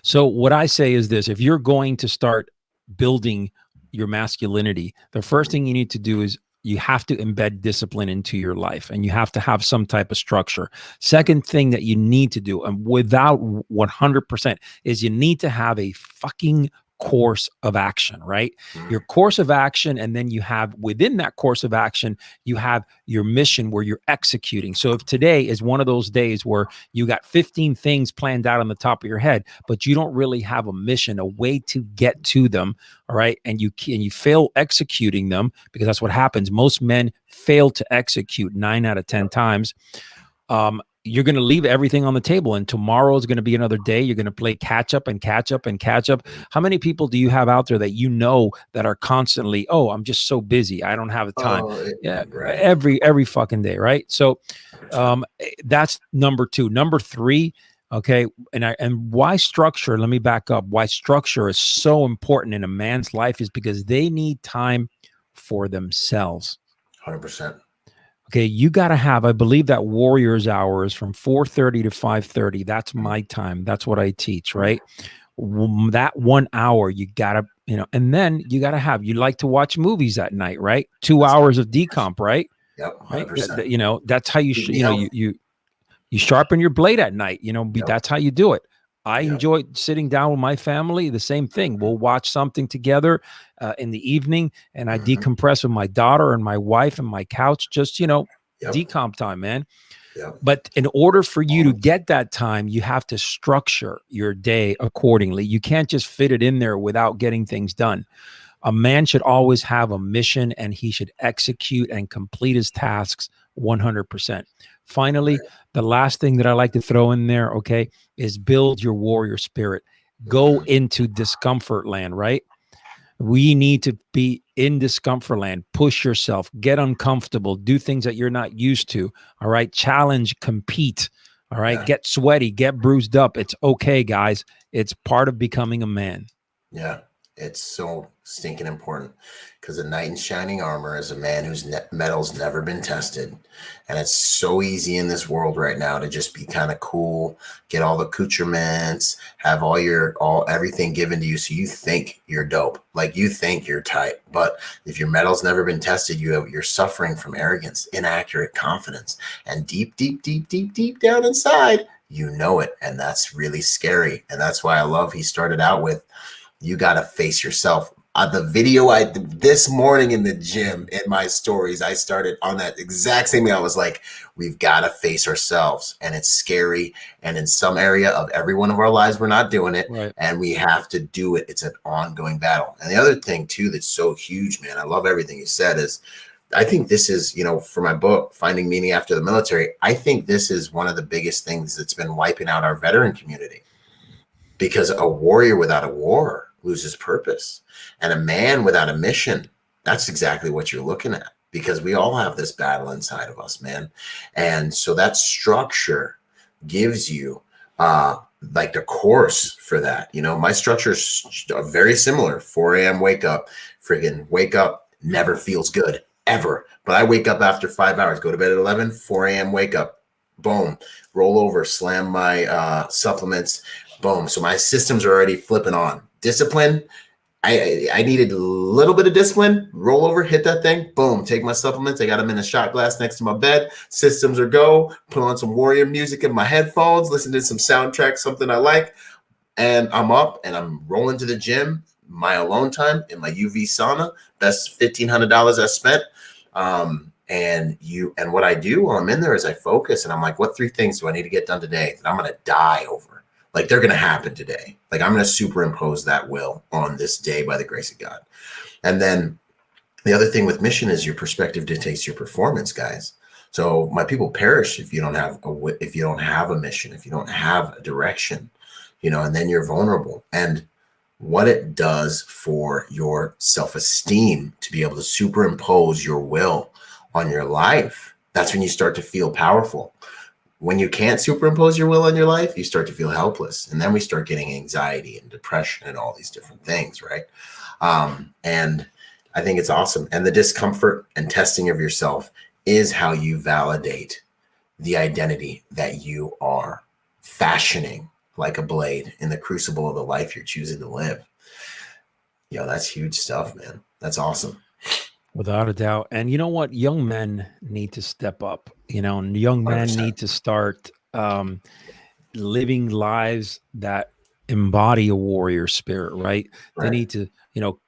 S2: so what I say is this: if you're going to start building your masculinity, the first thing you need to do is you have to embed discipline into your life, and you have to have some type of structure. Second thing that you need to do, and without 100%, is you need to have a fucking course of action, right? Your course of action. And then you have within that course of action, you have your mission where you're executing. So if today is one of those days where you got 15 things planned out on the top of your head, but you don't really have a mission, a way to get to them. All right. And you fail executing them, because that's what happens. Most men fail to execute 9 out of 10 times. You're going to leave everything on the table, and tomorrow is going to be another day. You're going to play catch up and catch up and catch up. How many people do you have out there that you know that are constantly, oh, I'm just so busy, I don't have the time? Every fucking day, right? So that's number 2. Number 3, okay, and why structure? Let me back up. Why structure is so important in a man's life is because they need time for themselves.
S3: 100%.
S2: Okay, you got to have, I believe that warrior's hour is from 4:30 to 5:30. That's my time. That's what I teach, right? That 1 hour, you got to, you know, and then you got to have, you like to watch movies at night, right? 2 hours of decomp, right?
S3: Yep, 100%.
S2: Right? You know, that's how you, you sharpen your blade at night, you know, that's how you do it. I enjoy sitting down with my family. The same thing. We'll watch something together in the evening, and I decompress with my daughter and my wife and my couch. Just, you know, decomp time, man. But in order for you to get that time, you have to structure your day accordingly. You can't just fit it in there without getting things done. A man should always have a mission, and he should execute and complete his tasks 100%. Finally, the last thing that I like to throw in there, okay, is build your warrior spirit. Go into discomfort land, right? We need to be in discomfort land. Push yourself, get uncomfortable, do things that you're not used to. All right. Challenge, compete. All right.
S3: Yeah.
S2: Get sweaty, get bruised up. It's okay, guys. It's part of becoming a man.
S3: Yeah. It's so stinking important, because a knight in shining armor is a man whose metal's never been tested. And it's so easy in this world right now to just be kind of cool, get all the accoutrements, have everything given to you. So you think you're dope, like you think you're tight. But if your metal's never been tested, you're suffering from arrogance, inaccurate confidence, and deep down inside, you know it. And that's really scary. And that's why I love he started out with, you got to face yourself. The video this morning in the gym, in my stories, I started on that exact same thing. I was like, we've got to face ourselves, and it's scary. And in some area of every one of our lives, we're not doing it,
S2: right.
S3: And we have to do it. It's an ongoing battle. And the other thing too, that's so huge, man, I love everything you said, is I think this is, for my book, Finding Meaning After the Military, I think this is one of the biggest things that's been wiping out our veteran community, because a warrior without a war loses purpose, and a man without a mission, that's exactly what you're looking at, because we all have this battle inside of us, man. And so that structure gives you like the course for that. My structure is very similar. 4 a.m. wake up, never feels good ever. But I wake up after 5 hours, go to bed at 11, 4 a.m. wake up, boom, roll over, slam my supplements, boom. So my systems are already flipping on. Discipline, I needed a little bit of discipline, roll over, hit that thing, boom, take my supplements. I got them in a shot glass next to my bed. Systems are go, put on some warrior music in my headphones, listen to some soundtrack, something I like, and I'm up and I'm rolling to the gym, my alone time in my UV sauna, best $1,500 I spent. And what I do while I'm in there is I focus, and I'm like, what 3 things do I need to get done today that I'm going to die over? Like, they're going to happen today. Like, I'm going to superimpose that will on this day by the grace of God. And then the other thing with mission is your perspective dictates your performance, guys. So my people perish if you don't have a mission, if you don't have a direction, and then you're vulnerable. And what it does for your self-esteem to be able to superimpose your will on your life, that's when you start to feel powerful. When you can't superimpose your will on your life, you start to feel helpless. And then we start getting anxiety and depression and all these different things, right? And I think it's awesome. And the discomfort and testing of yourself is how you validate the identity that you are fashioning like a blade in the crucible of the life you're choosing to live. That's huge stuff, man. That's awesome.
S2: Without a doubt. And you know what? Young men need to step up, and young men
S3: 100%.
S2: need to start living lives that embody a warrior spirit, right? They need to,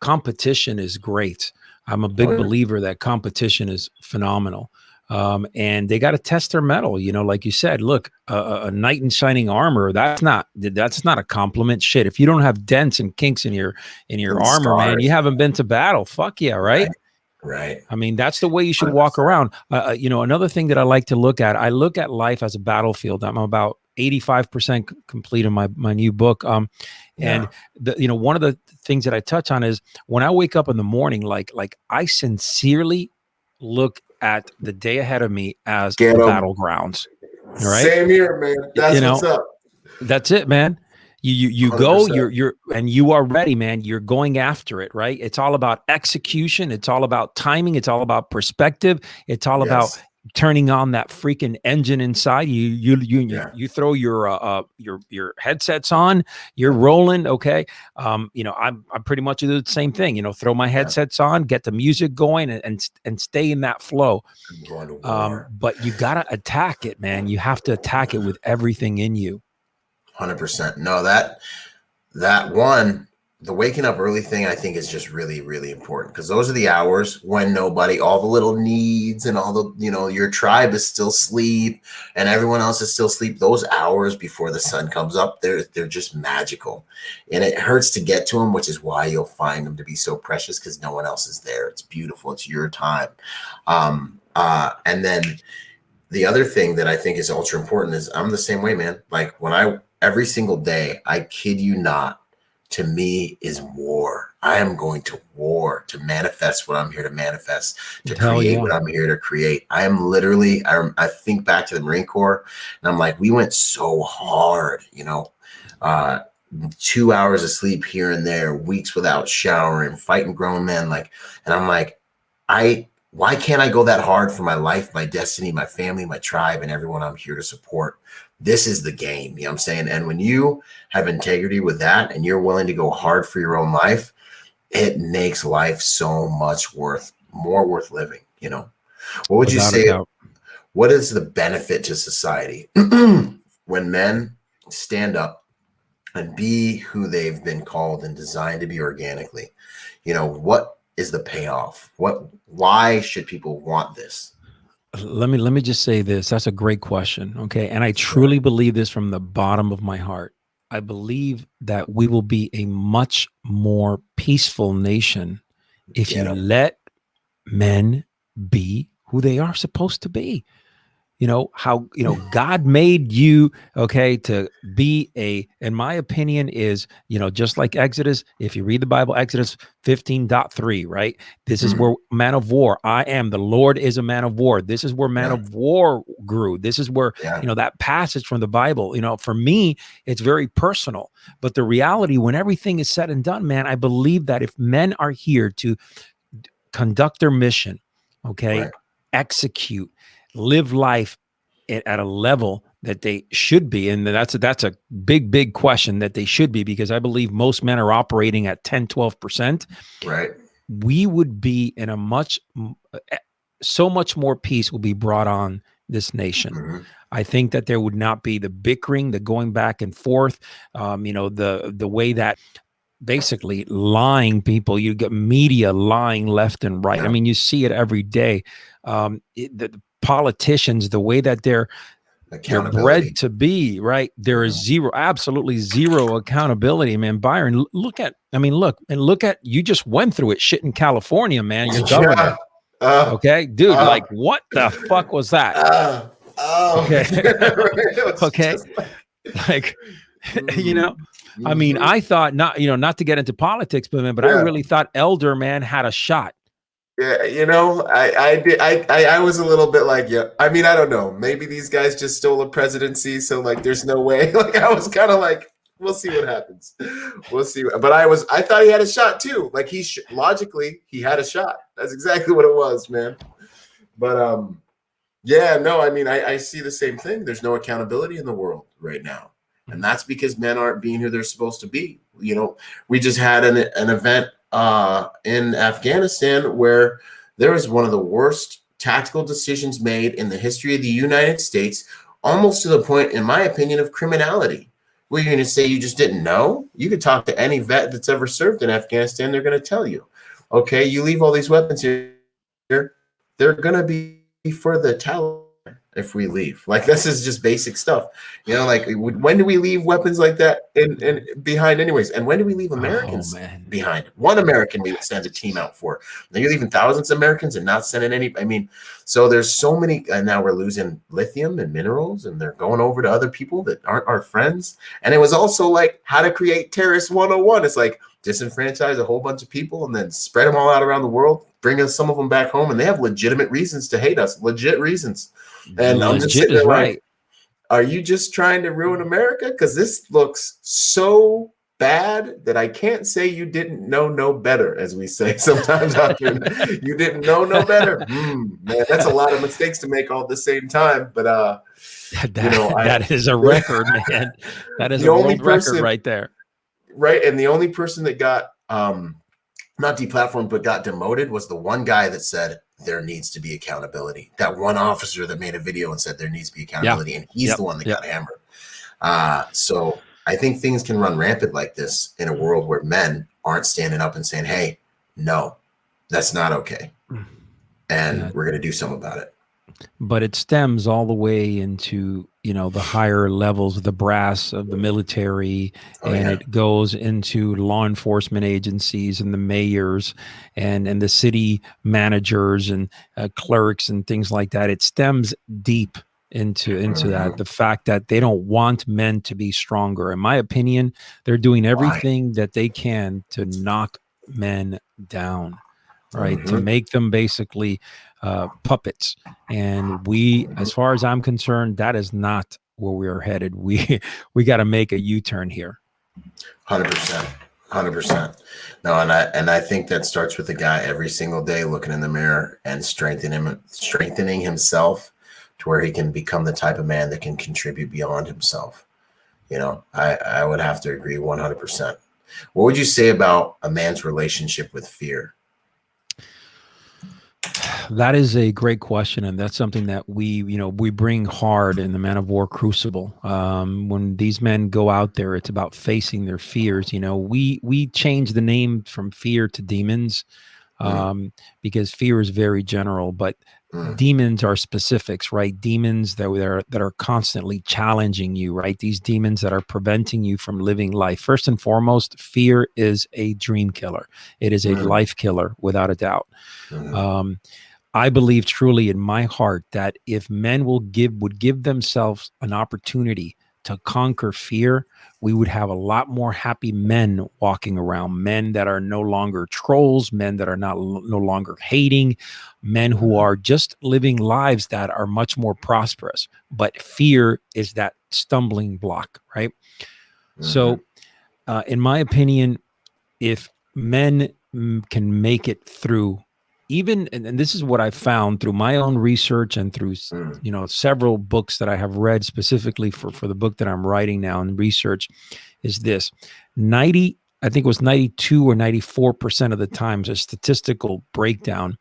S2: competition is great. I'm a big believer that competition is phenomenal. And they got to test their mettle, like you said, look, a knight in shining armor, that's not a compliment. Shit. If you don't have dents and kinks in your armor, scars, man, you haven't been to battle. Fuck yeah. Right.
S3: Right.
S2: I mean, that's the way you should walk around. Another thing that I like to look at, I look at life as a battlefield. I'm about 85% complete in my new book. And one of the things that I touch on is when I wake up in the morning, like I sincerely look at the day ahead of me as battlegrounds. Right?
S3: Same here, man. That's what's up.
S2: That's it, man. You go, you're and you are ready, man. You're going after it, right? It's all about execution. It's all about timing. It's all about perspective. It's all about turning on that freaking engine inside you. You throw your headsets on. You're rolling, okay. I'm pretty much do the same thing. Throw my headsets on, get the music going, and stay in that flow. But you gotta attack it, man. You have to attack it with everything in you.
S3: 100%. No, that the waking up early thing, I think, is just really, really important, because those are the hours when nobody, all the little needs and all the, your tribe is still asleep and everyone else is still asleep. Those hours before the sun comes up, they're just magical, and it hurts to get to them, which is why you'll find them to be so precious, because no one else is there. It's beautiful. It's your time. And then the other thing that I think is ultra important is I'm the same way, man. Like every single day, I kid you not, to me is war. I am going to war to manifest what I'm here to manifest, to create what I'm here to create. I am literally, I think back to the Marine Corps, and I'm like, we went so hard, 2 hours of sleep here and there, weeks without showering, fighting grown men. And I'm like, why can't I go that hard for my life, my destiny, my family, my tribe, and everyone I'm here to support? This is the game, you know what I'm saying? And when you have integrity with that and you're willing to go hard for your own life, it makes life so much more worth living, What would you say? What is the benefit to society when men stand up and be who they've been called and designed to be organically? What is the payoff? Why should people want this?
S2: Let me just say this. That's a great question. Okay. And I truly believe this from the bottom of my heart. I believe that we will be a much more peaceful nation if you let men be who they are supposed to be. God made you, to be in my opinion is, just like Exodus, if you read the Bible, Exodus 15:3, right? This is where man of war, I am, the Lord is a man of war. This is where man of war grew. This is where, that passage from the Bible, for me, it's very personal. But the reality, when everything is said and done, man, I believe that if men are here to conduct their mission, execute, live life at a level that they should be. And that's a big question that they should be, because I believe most men are operating at 10, 12%.
S3: Right.
S2: We would be in so much more peace will be brought on this nation. Mm-hmm. I think that there would not be the bickering, the going back and forth, the way that basically lying people, you get media lying left and right. I mean, you see it every day. The politicians, the way that they're bred to be, right? There is absolutely zero accountability, man. Byron, look at you just went through it. Shit in California, man. Your governor. Okay, dude, what the fuck was that? Okay. I mean, I thought not to get into politics, but I really thought Elder, man, had a shot.
S3: Yeah, I was a little bit like, I mean, I don't know. Maybe these guys just stole a presidency, so there's no way. I was kind of like, we'll see what happens. We'll see. But I thought he had a shot too. Logically, he had a shot. That's exactly what it was, man. But I see the same thing. There's no accountability in the world right now. And that's because men aren't being who they're supposed to be. We just had an event in Afghanistan where there was one of the worst tactical decisions made in the history of the United States, almost to the point, in my opinion, of criminality. Well, you're going to say you just didn't know? You could talk to any vet that's ever served in Afghanistan. They're going to tell you, okay, you leave all these weapons here, they're going to be for the Taliban if we leave. This is just basic stuff. When do we leave weapons like that in behind anyways? And when do we leave Americans behind? One American we would send a team out for. Then you're leaving thousands of Americans and not sending any. I mean, so there's so many, and now we're losing lithium and minerals, and they're going over to other people that aren't our friends. And it was also how to create terrorist 101. It's disenfranchise a whole bunch of people and then spread them all out around the world, bring us some of them back home, and they have legitimate reasons to hate us, legit reasons. And I'm just sitting there are you just trying to ruin America? Because this looks so bad that I can't say you didn't know no better, as we say sometimes out there. You didn't know no better. Man, that's a lot of mistakes to make all at the same time. But
S2: that is a record, man. That is a world record right there.
S3: Right. And the only person that got not deplatformed, but got demoted was the one guy that said there needs to be accountability. That one officer that made a video and said there needs to be accountability. And he's the one that got hammered. So I think things can run rampant like this in a world where men aren't standing up and saying, hey, no, that's not okay. And we're going to do something about it.
S2: But it stems all the way into, the higher levels of the brass of the military, and it goes into law enforcement agencies and the mayors and the city managers and clerks and things like that. It stems deep into that, the fact that they don't want men to be stronger. In my opinion, they're doing everything that they can to knock men down, right? To make them basically puppets. And as far as I'm concerned, that is not where we are headed. We got to make a U-turn here.
S3: 100%. No, and I think that starts with the guy every single day looking in the mirror and strengthening himself to where he can become the type of man that can contribute beyond himself. I would have to agree 100%. What would you say about a man's relationship with fear?
S2: That is a great question, and that's something that we bring hard in the Man of War Crucible. When these men go out there, it's about facing their fears. We change the name from fear to demons, because fear is very general, but demons are specifics, right? Demons that are constantly challenging you, right? These demons that are preventing you from living life. First and foremost, fear is a dream killer. It is a life killer, without a doubt. I believe truly in my heart that if men would give themselves an opportunity to conquer fear, we would have a lot more happy men walking around, men that are no longer trolls, men that are no longer hating, men who are just living lives that are much more prosperous. But fear is that stumbling block, right? So, in my opinion, if men can make it through, even, and this is what I found through my own research and through, several books that I have read specifically for the book that I'm writing now and research, is this: I think it was 92 or 94% of the times, a statistical breakdown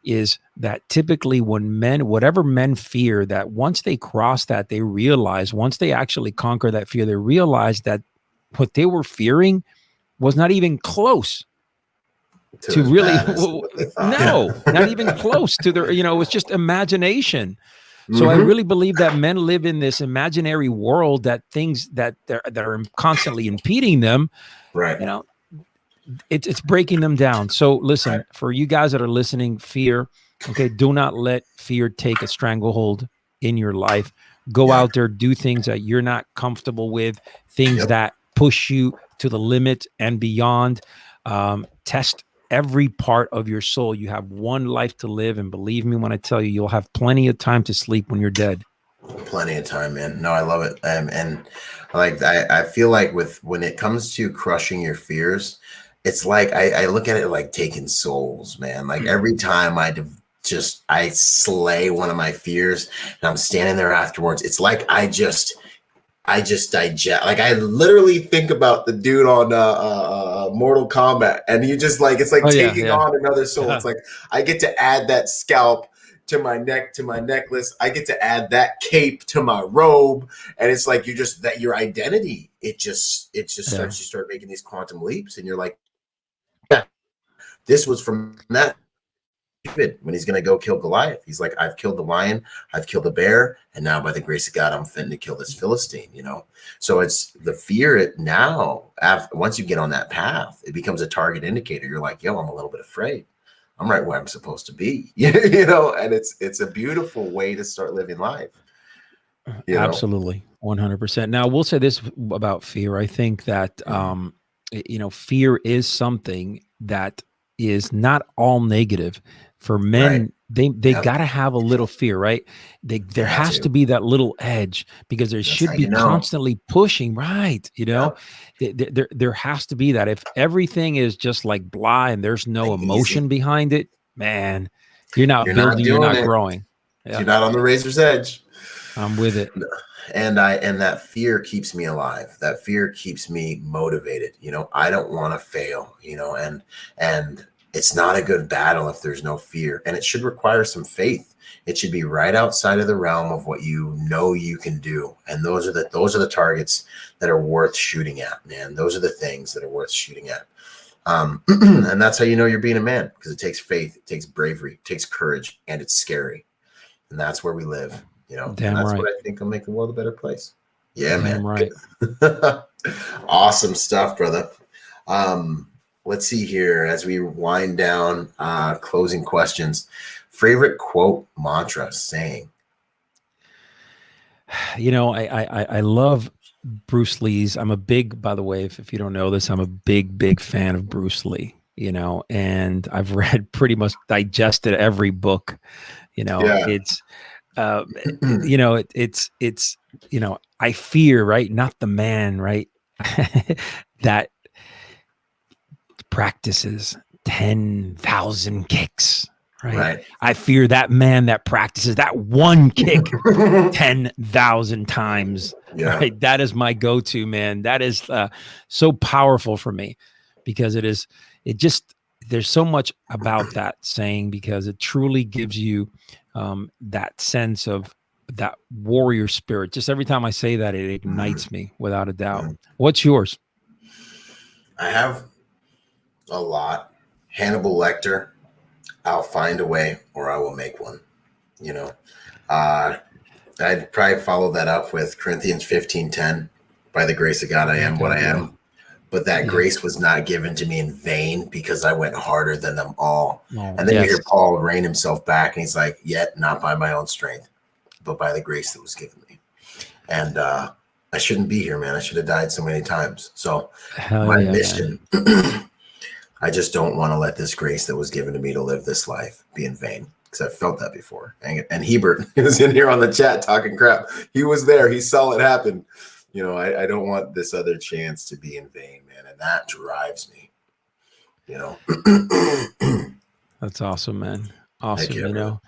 S2: is that typically whatever men fear, that once they cross that, they realize, once they actually conquer that fear, they realize that what they were fearing was not even close to really, not even close to their, it's just imagination. So I really believe that men live in this imaginary world, that things that are constantly impeding them,
S3: right?
S2: It's breaking them down. So listen, for you guys that are listening, fear, okay, do not let fear take a stranglehold in your life. Go out there, do things that you're not comfortable with, things that push you to the limit and beyond. Test every part of your soul. You have one life to live, and believe me when I tell you, you'll have plenty of time to sleep when you're dead.
S3: Plenty of time, man. No, I love it. And like I feel like when it comes to crushing your fears, it's like I look at it like taking souls, man. Like every time I slay one of my fears and I'm standing there afterwards, it's like I just digest. Like I literally think about the dude on Mortal Kombat, and he just like, it's like taking on another soul. It's like I get to add that scalp to my neck, to my necklace. I get to add that cape to my robe, and it's like your identity. It just starts. You start making these quantum leaps, and you're like, this was from that. When he's going to go kill Goliath, he's like, I've killed the lion, I've killed the bear, and now by the grace of God, I'm fitting to kill this Philistine, So it's the fear once you get on that path, it becomes a target indicator. You're like, yo, I'm a little bit afraid. I'm right where I'm supposed to be, and it's a beautiful way to start living life.
S2: Absolutely. 100%. Now, we'll say this about fear. I think that, fear is something that is not all negative. For men, they got to have a little fear, right? There has to be that little edge, because there should be constantly pushing, right? There has to be that. If everything is just like blah and there's no emotion behind it, man, you're not building, you're not growing.
S3: You're not on the razor's edge.
S2: I'm with it.
S3: And that fear keeps me alive. That fear keeps me motivated. I don't want to fail, and it's not a good battle if there's no fear, and it should require some faith. It should be right outside of the realm of what you can do. And those are the targets that are worth shooting at, man. Those are the things that are worth shooting at. And that's how you know you're being a man, because it takes faith, it takes bravery, it takes courage, and it's scary. And that's where we live, and
S2: Damn
S3: that's
S2: right.
S3: what I think will make the world a better place. Yeah,
S2: Damn
S3: man.
S2: right.
S3: Awesome stuff, brother. Let's see here as we wind down, closing questions. Favorite quote, mantra, saying?
S2: I love Bruce Lee's. I'm a big, by the way, if you don't know this, I'm a big fan of Bruce Lee, and I've read pretty much digested every book,
S3: Yeah.
S2: it's, it's, I fear, right? Not the man, right? that practices 10,000 kicks, right? I fear that man that practices that one kick 10,000 times.
S3: Yeah.
S2: Right? That is my go-to, man. That is so powerful for me, because there's so much about that saying, because it truly gives you that sense of that warrior spirit. Just every time I say that, it ignites me without a doubt. What's yours?
S3: I have a lot. Hannibal Lecter, I'll find a way or I will make one. I'd probably follow that up with Corinthians 15:10. By the grace of God, I am what I am. But that grace was not given to me in vain, because I went harder than them all. And then you hear Paul rein himself back, and he's like, yet not by my own strength, but by the grace that was given me. And I shouldn't be here, man. I should have died so many times. So my mission, I just don't want to let this grace that was given to me to live this life be in vain, because I've felt that before. And Hebert was in here on the chat talking crap. He was there. He saw it happen. I don't want this other chance to be in vain, man. And that drives me,
S2: That's awesome, man. Awesome.
S3: You,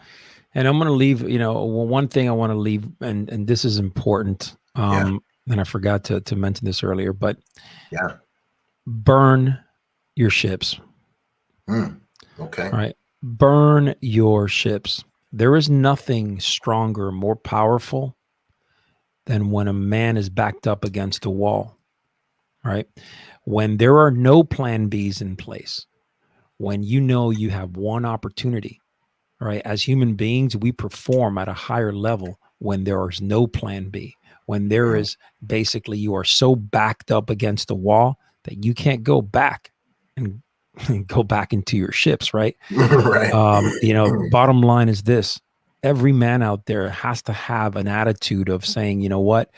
S2: and I'm going to leave, one thing I want to leave, and this is important. And I forgot to mention this earlier, but burn your ships.
S3: Okay.
S2: All right. Burn your ships. There is nothing stronger, more powerful than when a man is backed up against a wall, right? When there are no plan Bs in place, when you have one opportunity, right? As human beings, we perform at a higher level when there is no plan B, when there is basically, you are so backed up against the wall that you can't go back and go back into your ships, right?
S3: Right.
S2: Bottom line is this: every man out there has to have an attitude of saying, you know what,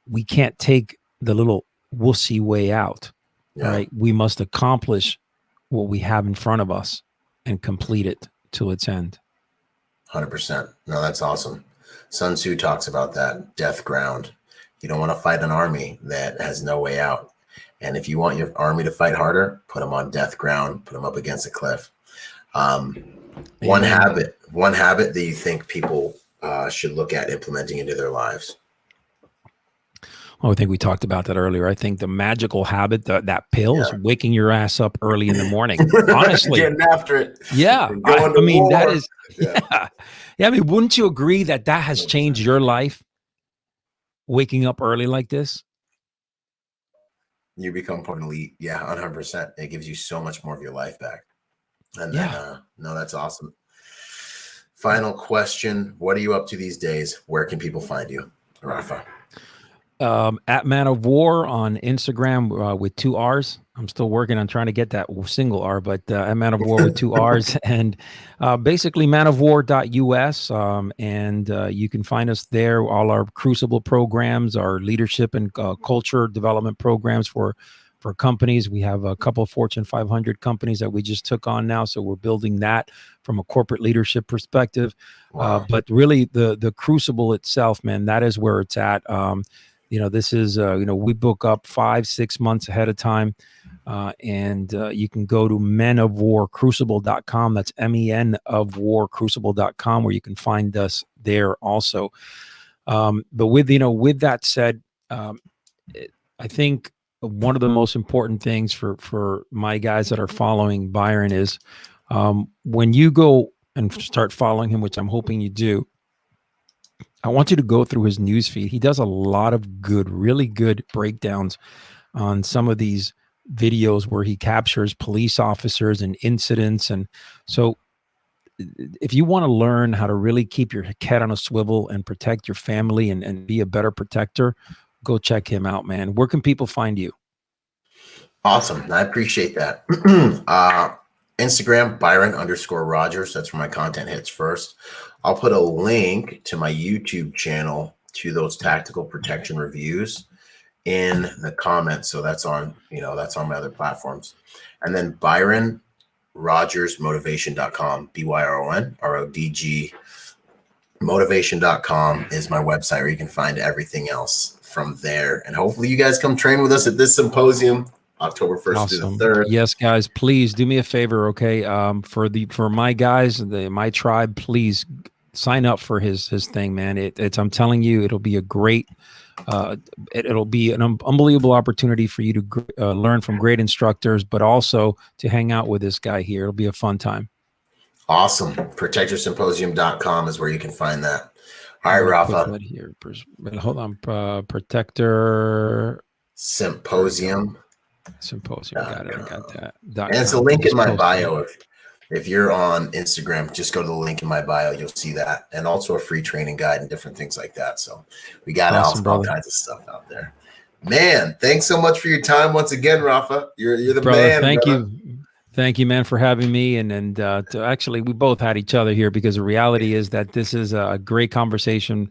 S2: we can't take the little wussy way out, right? We must accomplish what we have in front of us and complete it to its end.
S3: 100%. No, that's awesome. Sun Tzu talks about that death ground. You don't want to fight an army that has no way out. And if you want your army to fight harder, put them on death ground, put them up against a cliff. One habit that you think people should look at implementing into their lives.
S2: Oh, I think we talked about that earlier. I think the magical habit, that pill, is waking your ass up early in the morning. Honestly,
S3: getting after it.
S2: Yeah, I mean, that is. Yeah. I mean, wouldn't you agree that has changed your life? Waking up early like this.
S3: You become part of elite. Yeah, 100%. It gives you so much more of your life back. And then, no, that's awesome. Final question. What are you up to these days? Where can people find you, Rafa?
S2: At Man of War on Instagram with 2 R's. I'm still working on trying to get that single R, but at Man of War with 2 R's, and basically manofwar.us. And you can find us there. All our Crucible programs, our leadership and culture development programs for companies. We have a couple of Fortune 500 companies that we just took on now. So we're building that from a corporate leadership perspective. Wow. But really the Crucible itself, man, that is where it's at. This is, we book up 5-6 months ahead of time. And you can go to menofwarcrucible.com. That's MEN of warcrucible.com, where you can find us there also. But with that said, I think one of the most important things for my guys that are following Byron is when you go and start following him, which I'm hoping you do, I want you to go through his newsfeed. He does a lot of really good breakdowns on some of these videos where he captures police officers and incidents. And so if you want to learn how to really keep your head on a swivel and protect your family and be a better protector, go check him out, man. Where can people find you?
S3: Awesome. I appreciate that. Instagram, Byron_Rodgers. That's where my content hits first. I'll put a link to my YouTube channel to those tactical protection reviews in the comments. So that's on my other platforms. And then Byron Rodgers motivation.com, BYRON motivation.com is my website where you can find everything else from there. And hopefully you guys come train with us at this symposium, October 1st through the 3rd.
S2: Yes, guys, please do me a favor. Okay. For my guys, my tribe, please sign up for his thing, man. I'm telling you, it'll be a great, it'll be an unbelievable opportunity for you to learn from great instructors, but also to hang out with this guy here. It'll be a fun time.
S3: Awesome. Protectorsymposium.com is where you can find that. All right, Rafa.
S2: Here. Hold on. Protector
S3: Symposium.
S2: Got it. I got that.
S3: And it's a link in my bio. If you're on Instagram, just go to the link in my bio. You'll see that. And also a free training guide and different things like that. So we got all kinds of stuff out there. Man, thanks so much for your time once again, Rafa. You're the man.
S2: Thank you. Thank you, man, for having me. And actually, we both had each other here because the reality is that this is a great conversation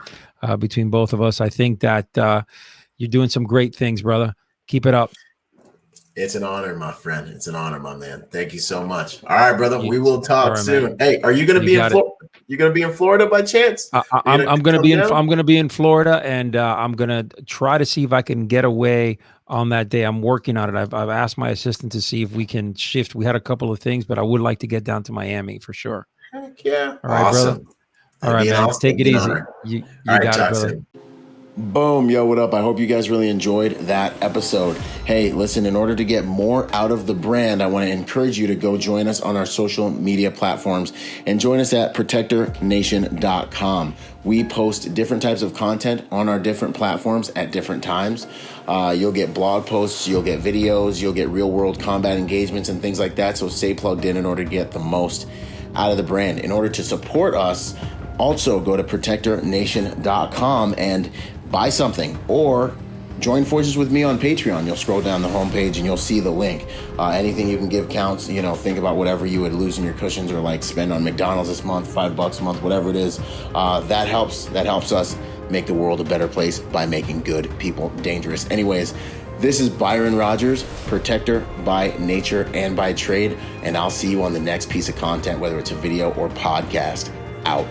S2: between both of us. I think that you're doing some great things, brother. Keep it up.
S3: It's an honor, my friend. It's an honor, my man. Thank you so much. All right, brother. We will talk soon. Man. Hey, are you going to be in Florida? You going to be in Florida by chance?
S2: I'm going to be I'm going to be in Florida, and I'm going to try to see if I can get away on that day. I'm working on it. I've asked my assistant to see if we can shift. We had a couple of things, but I would like to get down to Miami for sure.
S3: Heck yeah.
S2: All right,
S3: awesome.
S2: Brother. All right, man. Take it easy. You got it, brother.
S3: Soon. Boom. Yo, what up? I hope you guys really enjoyed that episode. Hey, listen, in order to get more out of the brand, I want to encourage you to go join us on our social media platforms and join us at protectornation.com. We post different types of content on our different platforms at different times. You'll get blog posts, you'll get videos, you'll get real world combat engagements and things like that. So stay plugged in order to get the most out of the brand. In order to support us, also go to protectornation.com and buy something or join forces with me on Patreon. You'll scroll down the homepage and you'll see the link. Anything you can give counts. Think about whatever you would lose in your cushions or like spend on McDonald's this month, $5 a month, whatever it is. That helps us make the world a better place by making good people dangerous. Anyways, this is Byron Rodgers, protector by nature and by trade. And I'll see you on the next piece of content, whether it's a video or podcast. Out.